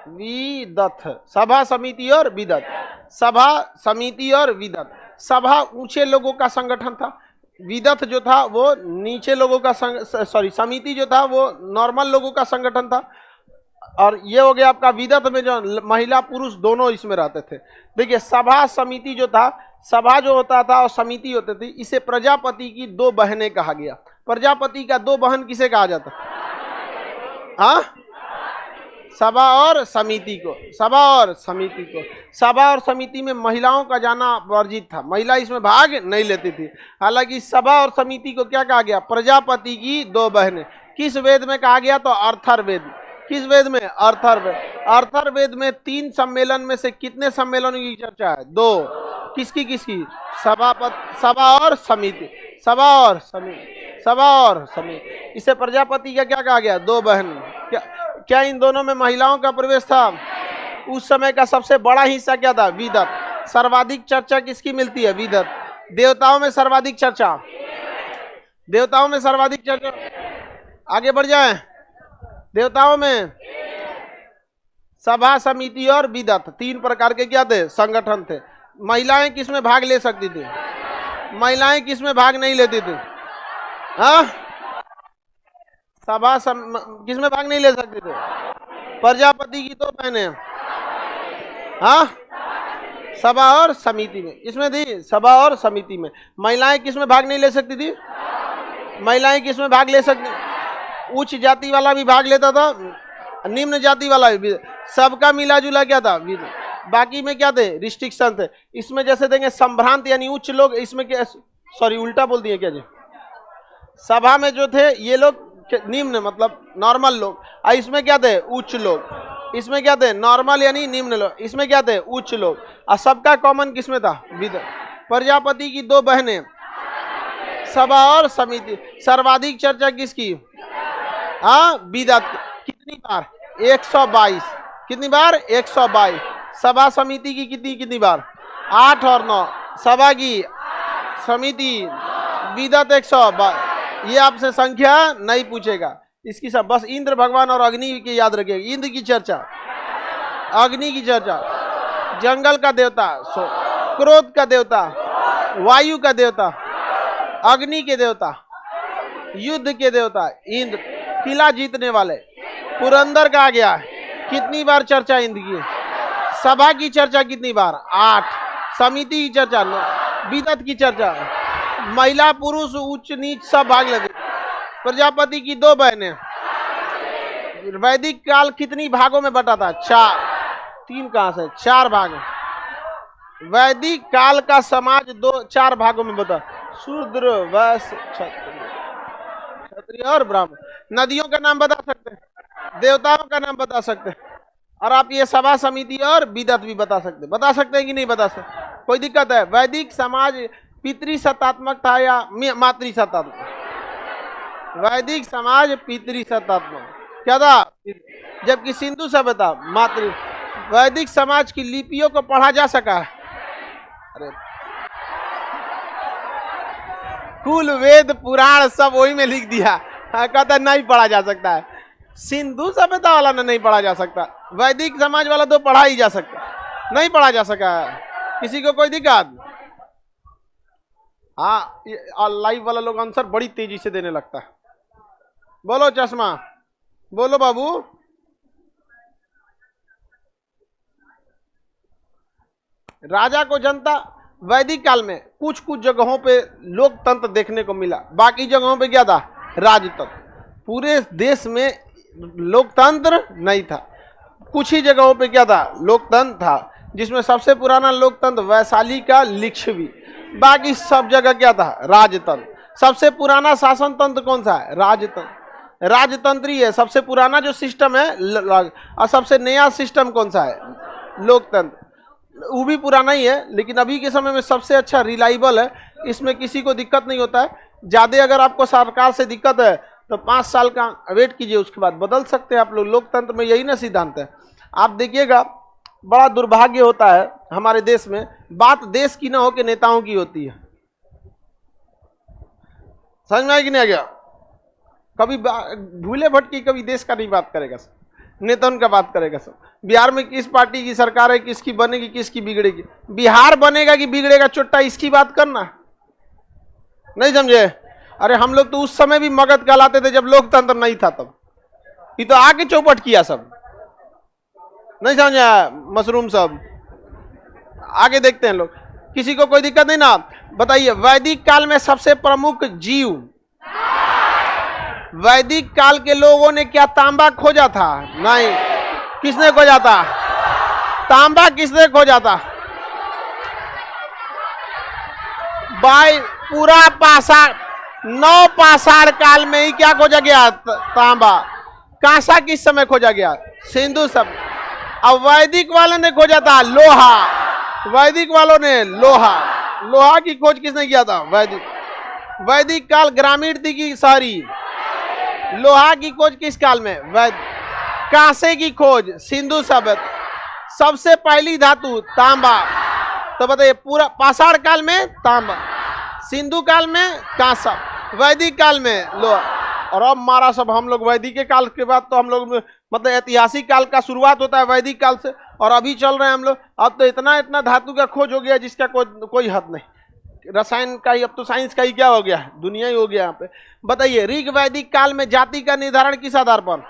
विदत। सभा, समिति और विदत। सभा, समिति और विदत। सभा ऊंचे लोगों का संगठन था, विदत जो था वो नीचे लोगों का समिति जो था वो नॉर्मल लोगों का संगठन था। और ये हो गया आपका विदत में जो महिला पुरुष दोनों इसमें रहते थे। देखिए सभा, समिति जो था, सभा जो होता था और समिति होती थी, इसे प्रजापति की 2 बहनें कहा गया। प्रजापति का 2 बहन किसे कहा जाता? हाँ, सभा और समिति को। सभा और समिति को। सभा और समिति में महिलाओं का जाना वर्जित था, महिला इसमें भाग नहीं लेती थी। हालांकि सभा और समिति को क्या कहा गया? प्रजापति की 2 बहनें। किस वेद में कहा गया? तो अर्थर्वेद। किस वेद में? अर्थर्वेद। अर्थर्वेद में 3 सम्मेलन में से कितने सम्मेलनों की चर्चा है? 2। किसकी किसकी? सभा और समिति। सभा और समिति। सभा और समिति। इसे प्रजापति का क्या कहा गया? 2 बहन। क्या इन दोनों में महिलाओं का प्रवेश था? उस समय का सबसे बड़ा हिस्सा क्या था? विदत। सर्वाधिक चर्चा किसकी मिलती है? विदत। देवताओं में सर्वाधिक चर्चा, देवताओं में सर्वाधिक चर्चा। आगे बढ़ जाए। देवताओं में सभा, समिति और विदत 3 प्रकार के क्या थे? संगठन थे। महिलाएं किसमें भाग ले सकती थी? महिलाएं किसमें भाग नहीं लेती थी? हाँ, सभा किसमें भाग नहीं ले सकते थे? प्रजापति की 2 बहनें। हाँ, सभा और समिति में। किसमें थी? सभा और समिति में। महिलाएं किसमें भाग नहीं ले सकती थी? महिलाएं किसमें भाग ले सकती? उच्च जाति वाला भी भाग लेता था, निम्न जाति वाला भी। सबका मिला जुला क्या था? बाकी में क्या थे, रिस्ट्रिक्शन थे। इसमें जैसे देंगे संभ्रांत यानी उच्च लोग, इसमें क्या, सॉरी उल्टा बोल दिए क्या जी, सभा में जो थे ये लोग निम्न मतलब नॉर्मल लोग, और इसमें क्या थे, उच्च लोग। इसमें क्या थे, नॉर्मल यानी निम्न लोग, इसमें क्या थे, उच्च लोग। और सबका कॉमन किसमें था, विद। प्रजापति की 2 बहनें, सभा और समिति। सर्वाधिक चर्चा किसकी, हाँ विदत। कितनी बार, 122। कितनी बार, 122। सभा समिति की कितनी बार, 8 और 9। सभा की, समिति, विदत 122। ये आपसे संख्या नहीं पूछेगा, इसकी सब बस इंद्र भगवान और अग्नि की याद रखिएगा। इंद्र की चर्चा, अग्नि की चर्चा, जंगल का देवता, क्रोध का देवता, वायु का देवता, अग्नि के देवता, युद्ध के देवता इंद्र, किला जीतने वाले, पुरंदर का आ गया। कितनी बार चर्चा इंद्र की। सभा की चर्चा कितनी बार, 8। समिति की चर्चा 9। विदत की चर्चा, महिला पुरुष उच्च नीच सब भाग लगे। प्रजापति की 2 बहनें। वैदिक काल कितनी भागों में बटा था, 4। 3 कहां से, 4 भाग। वैदिक काल का समाज 4 भागों में बटा, शूद्र, वैश्य, क्षत्रिय और ब्राह्मण। नदियों का नाम बता सकते हैं, देवताओं का नाम बता सकते हैं, और आप ये सभा समिति और विदत भी बता सकते हैं कि नहीं बता सकते, कोई दिक्कत है। वैदिक समाज पितृसत्तात्मक था या मातृसत्तात्मक, वैदिक समाज पितृसत्तात्मक क्या था, जबकि सिंधु सभ्यता मातृ। वैदिक समाज की लिपियों को पढ़ा जा सका है, अरे कुल वेद पुराण सब वही में लिख दिया, कहता नहीं पढ़ा जा सकता है। सिंधु सभ्यता वाला ने नहीं पढ़ा जा सकता, वैदिक समाज वाला तो पढ़ा ही जा सकता, नहीं पढ़ा जा सका है। किसी को कोई दिक्कत, हाँ लाइव वाला लोग आंसर बड़ी तेजी से देने लगता है। बोलो चश्मा, बोलो बाबू। राजा को जनता, वैदिक काल में कुछ कुछ जगहों पे लोकतंत्र देखने को मिला, बाकी जगहों पे क्या था, राजतंत्र। पूरे देश में लोकतंत्र नहीं था, कुछ ही जगहों पे क्या था, लोकतंत्र था, जिसमें सबसे पुराना लोकतंत्र वैशाली का लिच्छवी, बाकी सब जगह क्या था, राजतंत्र। सबसे पुराना शासन तंत्र कौन सा है, राजतंत्र, राजतंत्री है सबसे पुराना जो सिस्टम है, और सबसे नया सिस्टम कौन सा है, लोकतंत्र। वो भी पुराना ही है, लेकिन अभी के समय में सबसे अच्छा रिलायबल है, इसमें किसी को दिक्कत नहीं होता है। ज़्यादा अगर आपको सरकार से दिक्कत है तो 5 साल का वेट कीजिए, उसके बाद बदल सकते हैं आप लोग। लोकतंत्र में यही ना सिद्धांत है। आप देखिएगा, बड़ा दुर्भाग्य होता है हमारे देश में, बात देश की ना हो के नेताओं की होती है। समझ में आया कि नहीं आ गया? कभी भूले भटकी कभी देश का नहीं बात करेगा सब, नेताओं का बात करेगा सब। बिहार में किस पार्टी की सरकार है, किसकी बनेगी, किसकी बिगड़ेगी, बिहार बनेगा कि बिगड़ेगा चोट्टा, इसकी बात करना नहीं, समझे? अरे हम लोग तो उस समय भी मगध कहलाते थे जब लोकतंत्र नहीं था, तब ये तो आके चौपट किया सब, नहीं समझा मशरूम सब। आगे देखते हैं लोग, किसी को कोई दिक्कत नहीं ना? बताइए, वैदिक काल में सबसे प्रमुख जीव, वैदिक काल के लोगों ने क्या तांबा खोजा था? नहीं। किसने खोजा था तांबा? किसने खोजा था? भाई पूरा पाषाण, 9 पाषाण काल में ही क्या खोजा गया? तांबा। कांसा किस समय खोजा गया? सिंधु सभ्यता। अब वैदिक वालों ने खोजा था लोहा, वैदिक वालों ने लोहा, लोहा की खोज किसने किया था? वैदिक काल ग्रामीण थी कि शहरी? लोहा की खोज किस काल में? वैदिक। कांसे की खोज सिंधु सभ्यता। सबसे पहली धातु तांबा, तो बताइए पूरा पाषाण काल में तांबा, सिंधु काल में कांसा, वैदिक काल में लोहा। और अब मारा सब हम लोग वैदिक के काल के बाद तो हम लोग मतलब ऐतिहासिक काल का शुरुआत होता है वैदिक काल से, और अभी चल रहे हैं हम लोग। अब तो इतना इतना धातु का खोज हो गया जिसका कोई हद नहीं। रसायन का ही, अब तो साइंस का ही क्या हो गया है, दुनिया ही हो गया यहाँ पे। बताइए, ऋग वैदिक काल में जाति का निर्धारण किस आधार पर?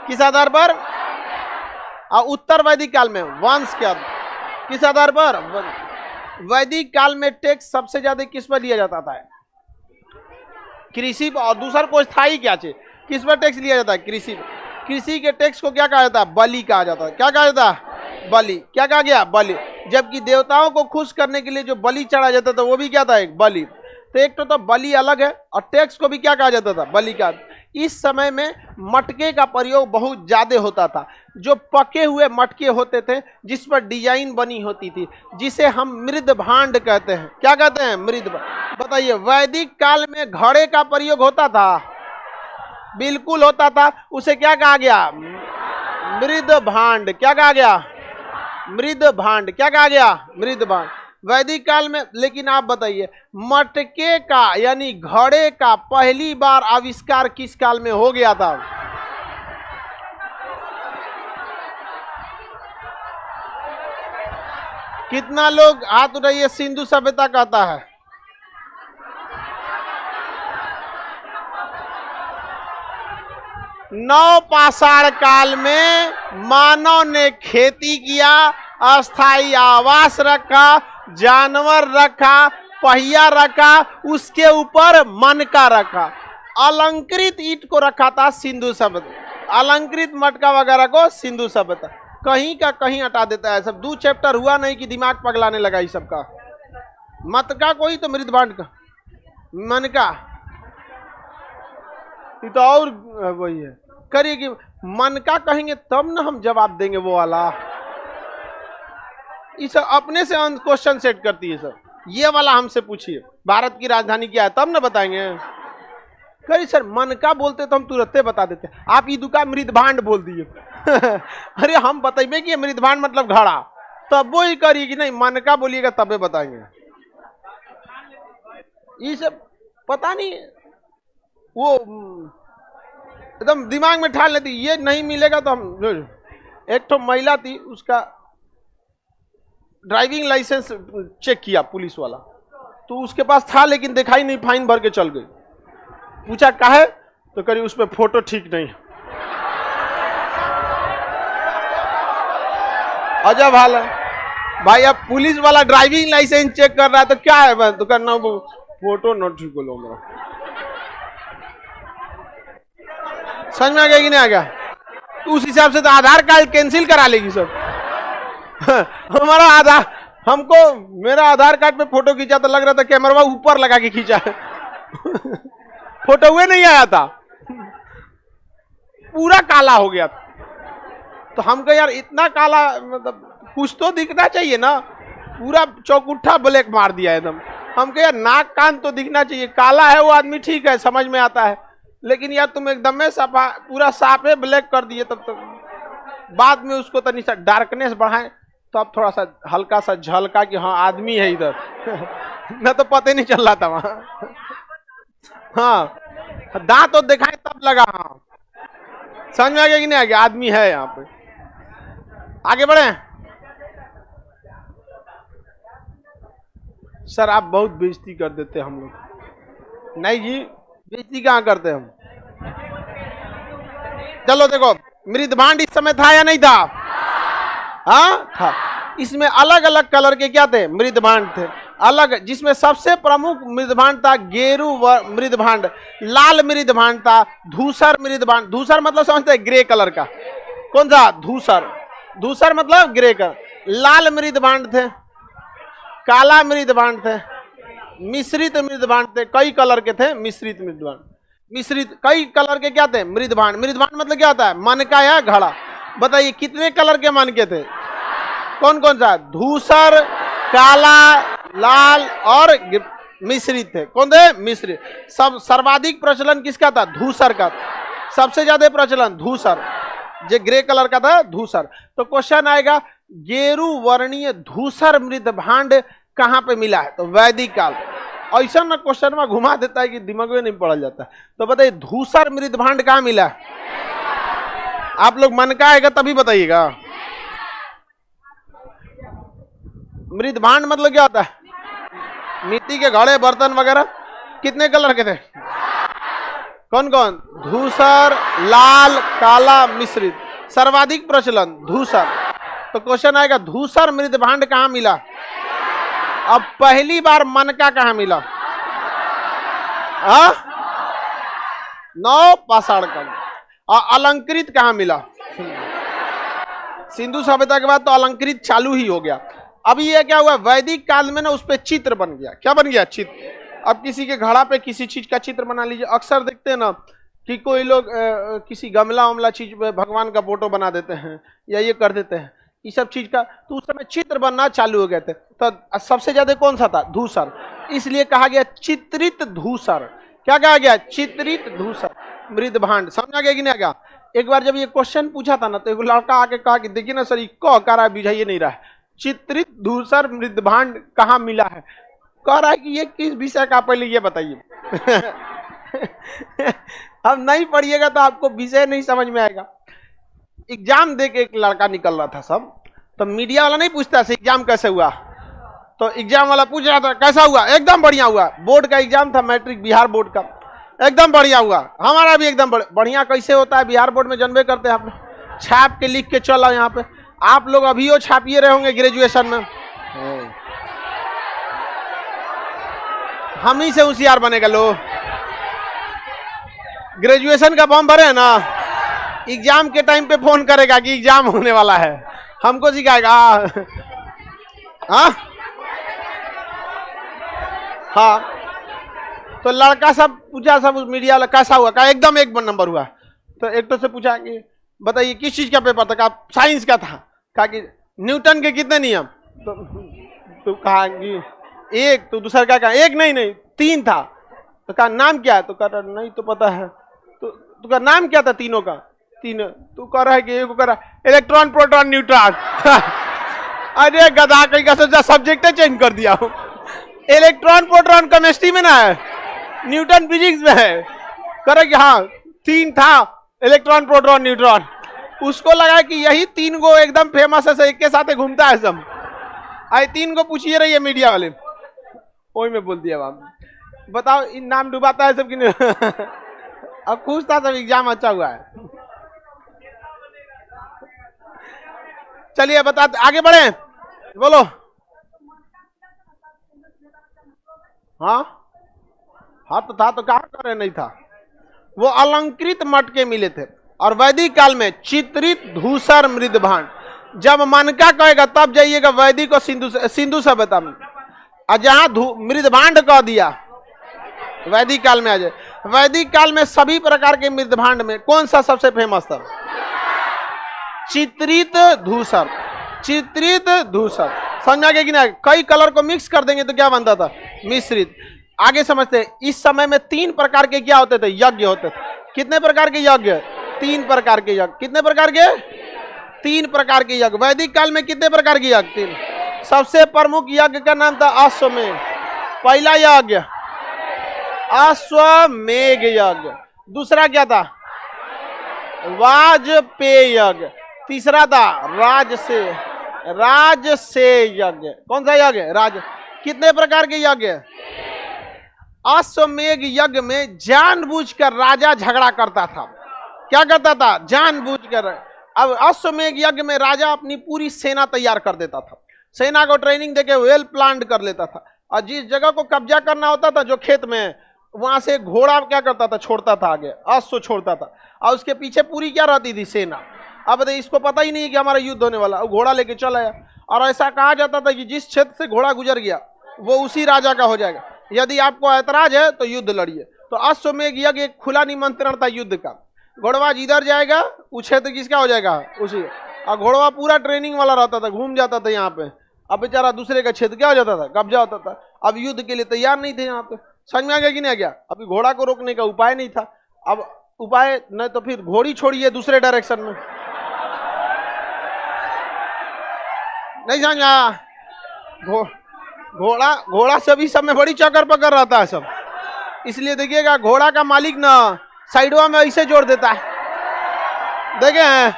किस आधार पर? और उत्तर वैदिक काल में वंश के आधार। किस आधार पर? वैदिक काल में टैक्स सबसे ज्यादा किस पर लिया जाता था? कृषि पर। और दूसरा कोई था ही क्या चीज, किस पर टैक्स लिया जाता है? कृषि। कृषि के टैक्स को क्या कहा जाता है? बलि कहा जाता है। क्या कहा जाता है? बलि। क्या कहा गया? बलि। जबकि देवताओं को खुश करने के लिए जो बलि चढ़ा जाता था वो भी क्या था? एक बलि। तो एक तो बलि अलग है और टैक्स को भी क्या कहा जाता था? बलि का। इस समय में मटके का प्रयोग बहुत ज्यादा होता था, जो पके हुए मटके होते थे जिस पर डिजाइन बनी होती थी, जिसे हम मृद भांड कहते हैं। क्या कहते हैं? मृद भांड। बताइए, वैदिक काल में घड़े का प्रयोग होता था? बिल्कुल होता था। उसे क्या कहा गया? मृद भांड। क्या कहा गया? मृद भांड। क्या कहा गया? मृद भांड। वैदिक काल में। लेकिन आप बताइए, मटके का यानी घड़े का पहली बार आविष्कार किस काल में हो गया था? कितना लोग हाथ उठाइए। सिंधु सभ्यता कहता है। नवपाषाण काल में मानव ने खेती किया, अस्थायी आवास रखा, जानवर रखा, पहिया रखा, उसके ऊपर मनका रखा। अलंकृत ईंट को रखा था सिंधु सभ्यता, अलंकृत मटका वगैरह को सिंधु सभ्यता। कहीं का कहीं हटा देता है सब। 2 चैप्टर हुआ नहीं कि दिमाग पगलाने लगा इस सबका। मटका कोई तो मृद भांड का, मनका ये तो और वही है। करिए कि मनका कहेंगे तब ना हम जवाब देंगे वो वाला। इस अपने से क्वेश्चन सेट करती है सर। ये वाला हमसे पूछिए, भारत की राजधानी क्या है, तब ना बताएंगे। करिए सर, मनका बोलते तो हम तुरंत बता देते। आप ई दुका मृद भांड बोल दिए। अरे हम बताइए कि मृद भांड मतलब घड़ा, तब वो ही करिए कि नहीं मनका बोलिएगा तबे बताएंगे। ये सब पता नहीं, वो एकदम दिमाग में ठान लेती। ये नहीं मिलेगा तो हम। एक तो महिला थी, उसका ड्राइविंग लाइसेंस चेक किया पुलिस वाला, तो उसके पास था लेकिन दिखाई नहीं, फाइन भर के चल गई। पूछा काहे, तो करी उस पर फोटो ठीक नहीं। अजब हाल है भाई। अब पुलिस वाला ड्राइविंग लाइसेंस चेक कर रहा है तो क्या है, तो करना फोटो न ठीक बोलो मेरा। समझ में आ गया कि नहीं आ गया? तो उस हिसाब से तो आधार कार्ड कैंसिल करा लेगी सब। हमारा आधार, हमको मेरा आधार कार्ड पे फोटो खींचा तो लग रहा था कैमरा ऊपर लगा के खींचा है। फोटो हुए नहीं आया था, पूरा काला हो गया। तो हम कहे यार इतना काला, मतलब कुछ तो दिखना चाहिए ना। पूरा चौकुट्ठा ब्लैक मार दिया एकदम। हम कहे यार नाक कान तो दिखना चाहिए। काला है वो आदमी ठीक है, समझ में आता है, लेकिन यार तुम एकदम में सफा पूरा साफे ब्लैक कर दिए। तब तक बाद में उसको तनी सा डार्कनेस बढ़ाए तो अब थोड़ा सा हल्का सा झलका कि हाँ आदमी है इधर। न तो पता नहीं चल रहा था वहां। हाँ दांत तो दिखाए तब लगा। हाँ समझ में आ गया कि नहीं आ गया? आदमी है यहाँ पे। आगे बढ़े सर। आप बहुत बेइज्जती कर देते हम लोग। नहीं जी, बेइज्जती कहाँ करते हम। चलो देखो, मृद भांड इस समय था या नहीं था? हाँ था। इसमें अलग अलग कलर के क्या थे? मृद भांड थे अलग, जिसमें सबसे प्रमुख मृद भांड था गेरू मृद भांड, लाल मृद भांड था, धूसर मृद भांड। धूसर मतलब समझते हैं ग्रे कलर का। कौन सा? धूसर। धूसर मतलब ग्रे कलर। लाल मृद भांड थे, काला मृद भांड थे, मिश्रित मृद भांड थे। कई कलर के थे मिश्रित मृद भांड। मिश्रित कई कलर के क्या थे? मृद भांड। मृद भांड मतलब क्या होता है? मनका या घड़ा। बताइए कितने कलर के मनके थे? कौन कौन सा? धूसर, काला, लाल और मिश्रित थे। कौन थे? मिश्रित। सब सर्वाधिक प्रचलन किसका था? धूसर का। सबसे ज्यादा प्रचलन धूसर, जो ग्रे कलर का था धूसर। तो क्वेश्चन आएगा गेरू वर्णीय धूसर मृद भांड कहां पे मिला है? तो वैदिक काल। ऐसा ना क्वेश्चन में घुमा देता है कि दिमाग में नहीं पढ़ा जाता। तो बताइए धूसर मृद भांड कहां मिला है? आप लोग मन का आएगा तभी बताइएगा। मृद भांड मतलब क्या होता है? मिट्टी के घड़े बर्तन वगैरह। कितने कलर के थे? कौन कौन? धूसर, लाल, काला, मिश्रित। सर्वाधिक प्रचलन धूसर। तो क्वेश्चन आएगा धूसर मृद भांड कहां मिला? अब पहली बार मनका कहां मिला? नवपाषाण काल। और अलंकृत कहां मिला? सिंधु सभ्यता के बाद तो अलंकृत चालू ही हो गया। अभी ये क्या हुआ, वैदिक काल में ना उस पर चित्र बन गया। क्या बन गया? चित्र। अब किसी के घड़ा पे किसी चीज का चित्र बना लीजिए। अक्सर देखते हैं ना कि कोई लोग किसी गमला वमला चीज पे भगवान का फोटो बना देते हैं या ये कर देते हैं, ये सब चीज का, तो उस समय चित्र बनना चालू हो गए थे। तो सबसे ज्यादा कौन सा था? धूसर। इसलिए कहा गया चित्रित धूसर। क्या कहा गया? चित्रित धूसर मृदभांड। समझ आ गया कि नहीं आ गया? एक बार जब ये क्वेश्चन पूछा था ना तो एक लड़का आके कहा कि देखिए ना सर, ये कह कर रहा है, बुझाइए नहीं रहा है, चित्रित धूसर मृदभांड कहाँ मिला है? कह रहा है कि ये किस विषय का, पहले ये बताइए। अब नहीं पढ़िएगा तो आपको विषय नहीं समझ में आएगा। एग्जाम दे के एक लड़का निकल रहा था सब, तो मीडिया वाला नहीं पूछता एग्जाम कैसे हुआ, तो एग्जाम वाला पूछ रहा था कैसा हुआ? एकदम बढ़िया हुआ। बोर्ड का एग्जाम था, मैट्रिक बिहार बोर्ड का, एकदम बढ़िया हुआ। हमारा भी एकदम बढ़िया। कैसे होता है बिहार बोर्ड में, जानबे करते हैं आप लोग, छाप के लिख के चल आओ यहाँ पे। आप लोग अभी वो छापिए रहे होंगे ग्रेजुएशन में, हम ही से होशियार बनेगा लोग। ग्रेजुएशन का फॉर्म भरे है ना, एग्जाम के टाइम पे फोन करेगा कि एग्जाम होने वाला है, हमको सिखाएगा। हाँ, तो लड़का सब पूछा, सब मीडिया वाला कैसा हुआ? कहा एकदम एक नंबर हुआ। तो एक तो से पूछा कि बताइए किस चीज का पेपर था? कहा साइंस का था। कहा कि न्यूटन के कितने नियम? तो कहा कि एक। तो दूसरा का कहा एक नहीं 3 था। तो कहा नाम क्या है? तो कहा नहीं तो पता है। तो कहा नाम क्या था तीनों का? 3। तो कह रहा है कि एक कह रहा है इलेक्ट्रॉन प्रोटॉन न्यूट्रॉन। अरे गधा कहीं का, सोचा सब्जेक्ट चेंज कर दिया हूं। इलेक्ट्रॉन प्रोटॉन केमिस्ट्री में ना है, न्यूटन फिजिक्स में है। करे कि हाँ 3 था, इलेक्ट्रॉन प्रोटॉन न्यूट्रॉन। उसको लगा कि यही 3 गो एकदम फेमस है, एक के साथ घूमता है सब। आई 3 को पूछिए रही है मीडिया वाले, वही में बोल दिया बाप। बताओ इन नाम डुबाता है सब कि नहीं? अब खुश था सब, एग्जाम अच्छा हुआ है। चलिए बताते, आगे बढ़े, बोलो। हाँ तो था, तो कहा करे नहीं था। वो अलंकृत मटके मिले थे, और वैदिक काल में चित्रित धूसर मृदभांड। जब मन का कहेगा तब जाइएगा वैदिक और सिंधु सभ्यता में, और जहां मृदभांड कह दिया वैदिक काल में आ जाए। वैदिक काल में सभी प्रकार के मृदभांड में कौन सा सबसे फेमस था? चित्रित धूसर। चित्रित धूसर समझ आ गया कि ना? कई कलर को मिक्स कर देंगे तो क्या बनता था? मिश्रित। आगे समझते हैं। इस समय में 3 प्रकार के क्या होते थे? यज्ञ होते थे। कितने प्रकार के यज्ञ? 3 प्रकार के यज्ञ। कितने प्रकार के? 3 प्रकार के यज्ञ। वैदिक काल में कितने प्रकार के यज्ञ? 3। सबसे प्रमुख यज्ञ का नाम था अश्वमेध। पहला यज्ञ अश्वमेध यज्ञ। दूसरा क्या था? वाजपेय यज्ञ। तीसरा था राजसेय यज्ञ। कौन सा यज्ञ? राज। कितने प्रकार के यज्ञ? अश्वमेध यज्ञ में जानबूझकर राजा झगड़ा करता था। क्या करता था? जानबूझकर। अब अश्वमेध यज्ञ में राजा अपनी पूरी सेना तैयार कर देता था, सेना को ट्रेनिंग देके वेल प्लान्ड कर लेता था, और जिस जगह को कब्जा करना होता था, जो खेत में, वहां से घोड़ा क्या करता था? छोड़ता था आगे, अश्व छोड़ता था, और उसके पीछे पूरी क्या रहती थी? सेना। अब इसको पता ही नहीं कि हमारा युद्ध होने वाला, घोड़ा लेके चल आया। और ऐसा कहा जाता था कि जिस क्षेत्र से घोड़ा गुजर गया वो उसी राजा का हो जाएगा। यदि आपको ऐतराज है तो युद्ध लड़िए। तो अश्वमेध यज्ञ एक खुला निमंत्रण था युद्ध का। घोड़वा जिधर जाएगा वो क्षेत्र किसका हो जाएगा? उसी। और घोड़वा पूरा ट्रेनिंग वाला रहता था, घूम जाता था यहाँ पे, अब बेचारा दूसरे का क्षेत्र क्या हो जाता था? कब्जा होता था। अब युद्ध के लिए तैयार नहीं थे यहाँ पे। समझ में आ गया कि नहीं आ गया? अभी घोड़ा को रोकने का उपाय नहीं था। अब उपाय नहीं तो फिर घोड़ी छोड़िए दूसरे डायरेक्शन में। नहीं समझा? घोड़ा सभी सब में बड़ी चक्कर पकड़ रहता है सब। इसलिए देखिएगा घोड़ा का मालिक ना साइडवा में ऐसे जोड़ देता है, देखे हैं?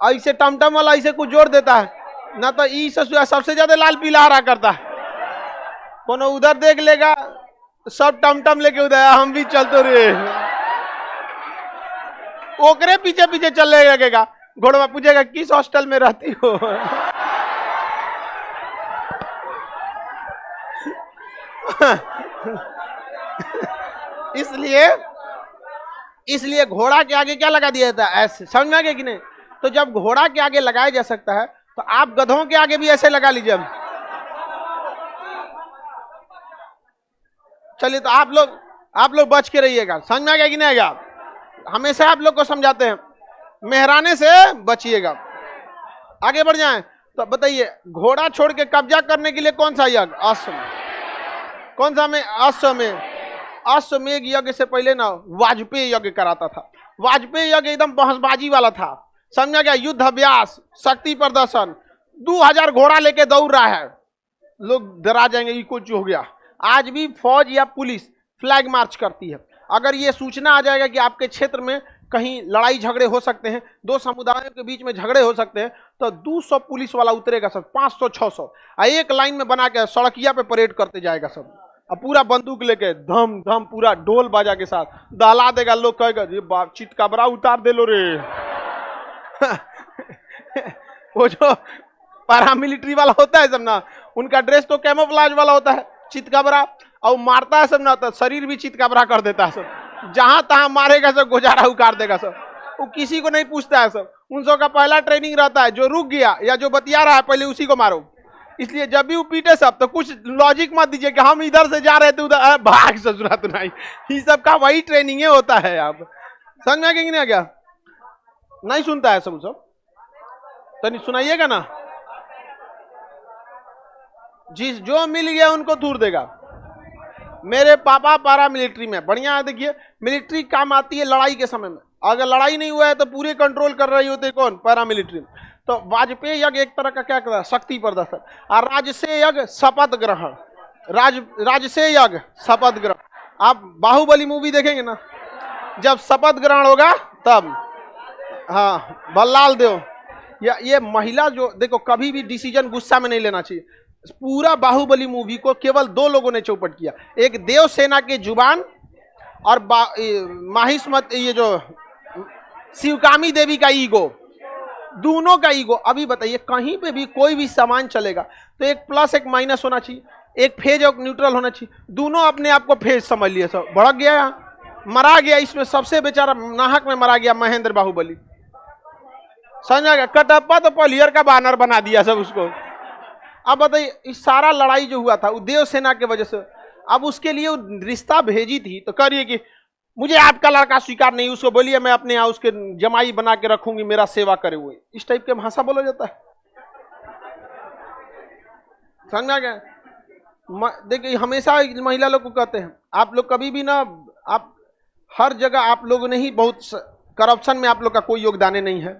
ऐसे टमटम वाला ऐसे कुछ जोड़ देता है ना, तो ई सबसे ज्यादा लाल पीला हरा करता है। कोनो उधर देख लेगा, सब टमटम लेके उधर, हम भी चलते रहे, ओकरे पीछे पीछे चलने लगेगा। घोड़वा पूछेगा किस हॉस्टल में रहती हो? इसलिए घोड़ा के आगे क्या लगा दिया था? ऐसे। समझ में आ गया कि नहीं? तो जब घोड़ा के आगे लगाया जा सकता है तो आप गधों के आगे भी ऐसे लगा लीजिए। चलिए, तो आप लोग बच के रहिएगा, समझ में आ गया कि नहीं आएगा? हमेशा आप लोग को समझाते हैं मेहराने से बचिएगा। आगे बढ़ जाएं तो बताइए, घोड़ा छोड़ के कब्जा करने के लिए कौन सा यज्ञ? अश्वमेध। कौन सा में? अश्वमेध। अश्वमेध यज्ञ से पहले ना वाजपेयी यज्ञ कराता था। वाजपेयी यज्ञ एकदम बहसबाजी वाला था, समझा गया? युद्ध अभ्यास, शक्ति प्रदर्शन, 2000 घोड़ा लेके दौड़ रहा है, लोग डरा जाएंगे ये कुछ हो गया। आज भी फौज या पुलिस फ्लैग मार्च करती है। अगर ये सूचना आ जाएगा कि आपके क्षेत्र में कहीं लड़ाई झगड़े हो सकते हैं, दो समुदायों के बीच में झगड़े हो सकते हैं, तो 200 पुलिस वाला उतरेगा सब, 500 600, एक लाइन में बना के सड़किया पे परेड करते जाएगा सब, अब पूरा बंदूक लेके धम धम पूरा ढोल बाजा के साथ दहला देगा। लोग कहेगा ये बाप चितकबरा उतार दे लो रे। वो जो पैरामिलिट्री वाला होता है सब ना, उनका ड्रेस तो कैमोफ्लेज वाला होता है, चितकबरा, और मारता है सब ना तो शरीर भी चितकबरा कर देता है सब, जहां तहां मारेगा सब, गुजारा उखाड़ देगा सब, वो किसी को नहीं पूछता है सब। उन सब का पहला ट्रेनिंग रहता है, जो रुक गया या जो बतिया रहा है पहले उसी को मारो। इसलिए जब भी वो पीटे सब तो कुछ लॉजिक मत दीजिए कि हम इधर से जा रहे थे उधर भाग ससुरात नहीं, ये सब का वही ट्रेनिंग होता है। आप समझ में आ गया कि नहीं आ गया? नहीं सुनता है सब तो नहीं सुनाइएगा ना। जिस जो मिल गया उनको दूर देगा। मेरे पापा पारा मिलिट्री में, बढ़िया है। देखिए, मिलिट्री काम आती है लड़ाई के समय में, अगर लड़ाई नहीं हुआ है तो पूरे कंट्रोल कर रही होती है कौन? पैरा मिलिट्री में। तो वाजपेयी यज्ञ एक तरह का क्या कर, शक्ति प्रदर्शन, और राजसेय यज्ञ शपथ ग्रहण। राजसेय यज्ञ शपथ ग्रहण। आप बाहुबली मूवी देखेंगे ना, जब शपथ ग्रहण होगा तब, हाँ बल्लाल देव, या ये महिला जो देखो कभी भी डिसीजन गुस्सा में नहीं लेना चाहिए। पूरा बाहुबली मूवी को केवल 2 लोगों ने चौपट किया, एक देव सेना के जुबान और माहिष्मत, ये जो शिवकामी देवी का ईगो, दोनों का ईगो। अभी बताइए, कहीं पे भी कोई भी सामान चलेगा तो एक प्लस एक माइनस होना चाहिए, एक फेज और न्यूट्रल होना चाहिए। दोनों अपने आप को फेज समझ लिए, सब भड़क गया, यहाँ मरा गया। इसमें सबसे बेचारा नाहक में मरा गया महेंद्र बाहुबली, समझ आ गया? कटप्पा तो पलियर का बानर बना दिया सब उसको। अब बताइए, इस सारा लड़ाई जो हुआ था वो देव सेना के वजह से। अब उसके लिए रिश्ता भेजी थी तो करिए कि मुझे आपका लड़का स्वीकार नहीं, उसको बोलिए मैं अपने यहाँ उसके जमाई बना के रखूंगी, मेरा सेवा करे हुए, इस टाइप के भाषा बोला जाता है। समझ आ गया? देखिए, हमेशा महिला लोग को कहते हैं, आप लोग कभी भी ना, आप हर जगह आप लोगों ने ही बहुत करप्शन में आप लोग का कोई योगदान नहीं है।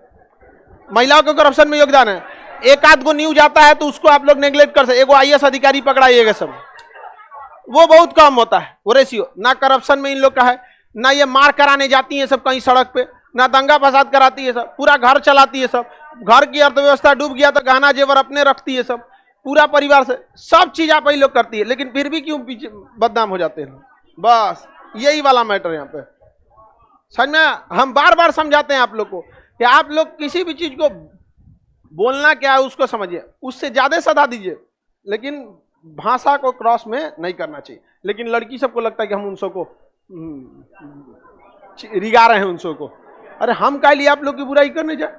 महिलाओं को करप्शन में योगदान है। एक आध को न्यूज आता है तो उसको आप लोग नेग्लेक्ट कर सकते। एगो IAS अधिकारी पकड़ाइएगा सब, वो बहुत कम होता है वो रेशियो। ना करप्शन में इन लोग का है, ना ये मार कराने जाती है सब कहीं सड़क पे, ना दंगा फसाद कराती है सब, पूरा घर चलाती है सब। घर की अर्थव्यवस्था डूब गया तो गहना जेवर अपने रखती है सब, पूरा परिवार से सब चीज आप ही लोग करती है, लेकिन फिर भी क्यों पीछे बदनाम हो जाते हैं? बस यही वाला मैटर यहाँ पे। समझ में? हम बार बार समझाते हैं आप लोग को कि आप लोग किसी भी चीज को बोलना क्या है उसको समझिए, उससे ज्यादा सदा दीजिए, लेकिन भाषा को क्रॉस में नहीं करना चाहिए। लेकिन लड़की सबको लगता है कि हम उन सबको रिगा रहे हैं उन सबको। अरे हम क्या लिए आप लोग की बुराई करने जाए?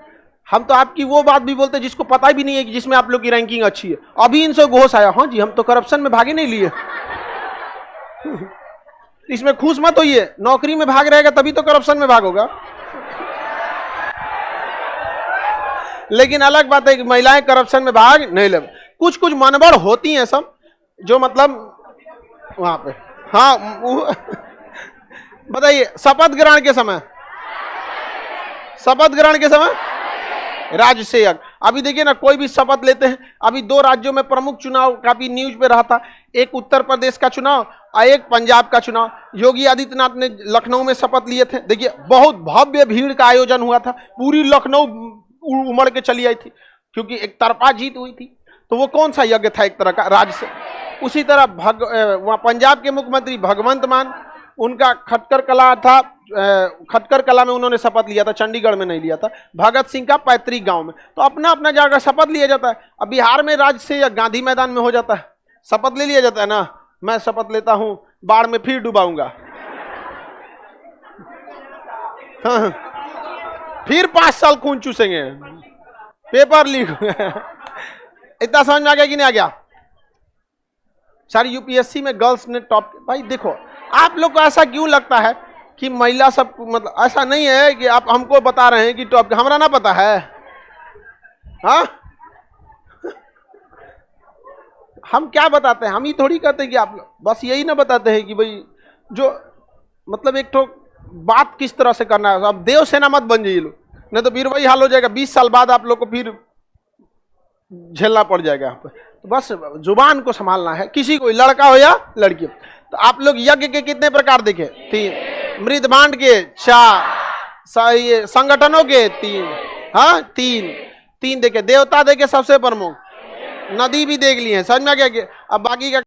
हम तो आपकी वो बात भी बोलते हैं जिसको पता भी नहीं है कि जिसमें आप लोग की रैंकिंग अच्छी है। अभी इनसे घोष आया, हाँ जी हम तो करप्शन में भागे नहीं लिए। इसमें खुश मत होइए, नौकरी में भाग रहेगा तभी तो करप्शन में भागोगा। लेकिन अलग बात है कि महिलाएं करप्शन में भाग नहीं ले। कुछ कुछ मनबड़ होती हैं सब, जो मतलब वहां पे, हाँ बताइए, शपथ ग्रहण के समय, शपथ ग्रहण के समय राजसेय यज्ञ। अभी देखिए ना, कोई भी शपथ लेते हैं, अभी 2 राज्यों में प्रमुख चुनाव काफी न्यूज पे रहा था, एक उत्तर प्रदेश का चुनाव और एक पंजाब का चुनाव। योगी आदित्यनाथ ने लखनऊ में शपथ लिए थे। देखिए, बहुत भव्य भीड़ का आयोजन हुआ था, पूरी लखनऊ उमड़ के चली आई थी, क्योंकि एक तरफा जीत हुई थी। तो वो कौन सा यज्ञ था? एक तरह का राजसेय। उसी तरह वहाँ पंजाब के मुख्यमंत्री भगवंत मान, उनका खटकर कला था, खटकर कला में उन्होंने शपथ लिया था, चंडीगढ़ में नहीं लिया था, भगत सिंह का पैतृक गांव में। तो अपना अपना जगह शपथ लिया जाता है। अब बिहार में राजसेय गांधी मैदान में हो जाता है, शपथ ले लिया जाता है ना, मैं शपथ लेता हूं बाढ़ में फिर डुबाऊंगा। हाँ, फिर 5 साल खून चूसेंगे, पेपर लीक। इतना समझ में आ गया कि नहीं आ गया? सर यूपीएससी में गर्ल्स ने टॉप, भाई देखो आप लोग को ऐसा क्यों लगता है कि महिला सब, मतलब ऐसा नहीं है कि आप हमको बता रहे हैं कि टॉप, हमारा ना पता है। हाँ हम क्या बताते हैं, हम ही थोड़ी कहते हैं कि आप, बस यही ना बताते हैं कि भाई जो मतलब एक तो बात किस तरह से करना है। अब देव सेना मत बन जाइए लोग, नहीं तो फिर वही हाल हो जाएगा, 20 साल बाद आप लोग को फिर झेलना पड़ जाएगा यहाँ पे। तो बस जुबान को संभालना है, किसी को, लड़का हो या लड़की। तो आप लोग यज्ञ के कितने प्रकार देखे? 3, मृदभांड के 4, ये संगठनों के 3, हाँ 3 देखे, देवता देखे सबसे प्रमुख, नदी भी देख लिए, समझ में आ गया? अब बाकी का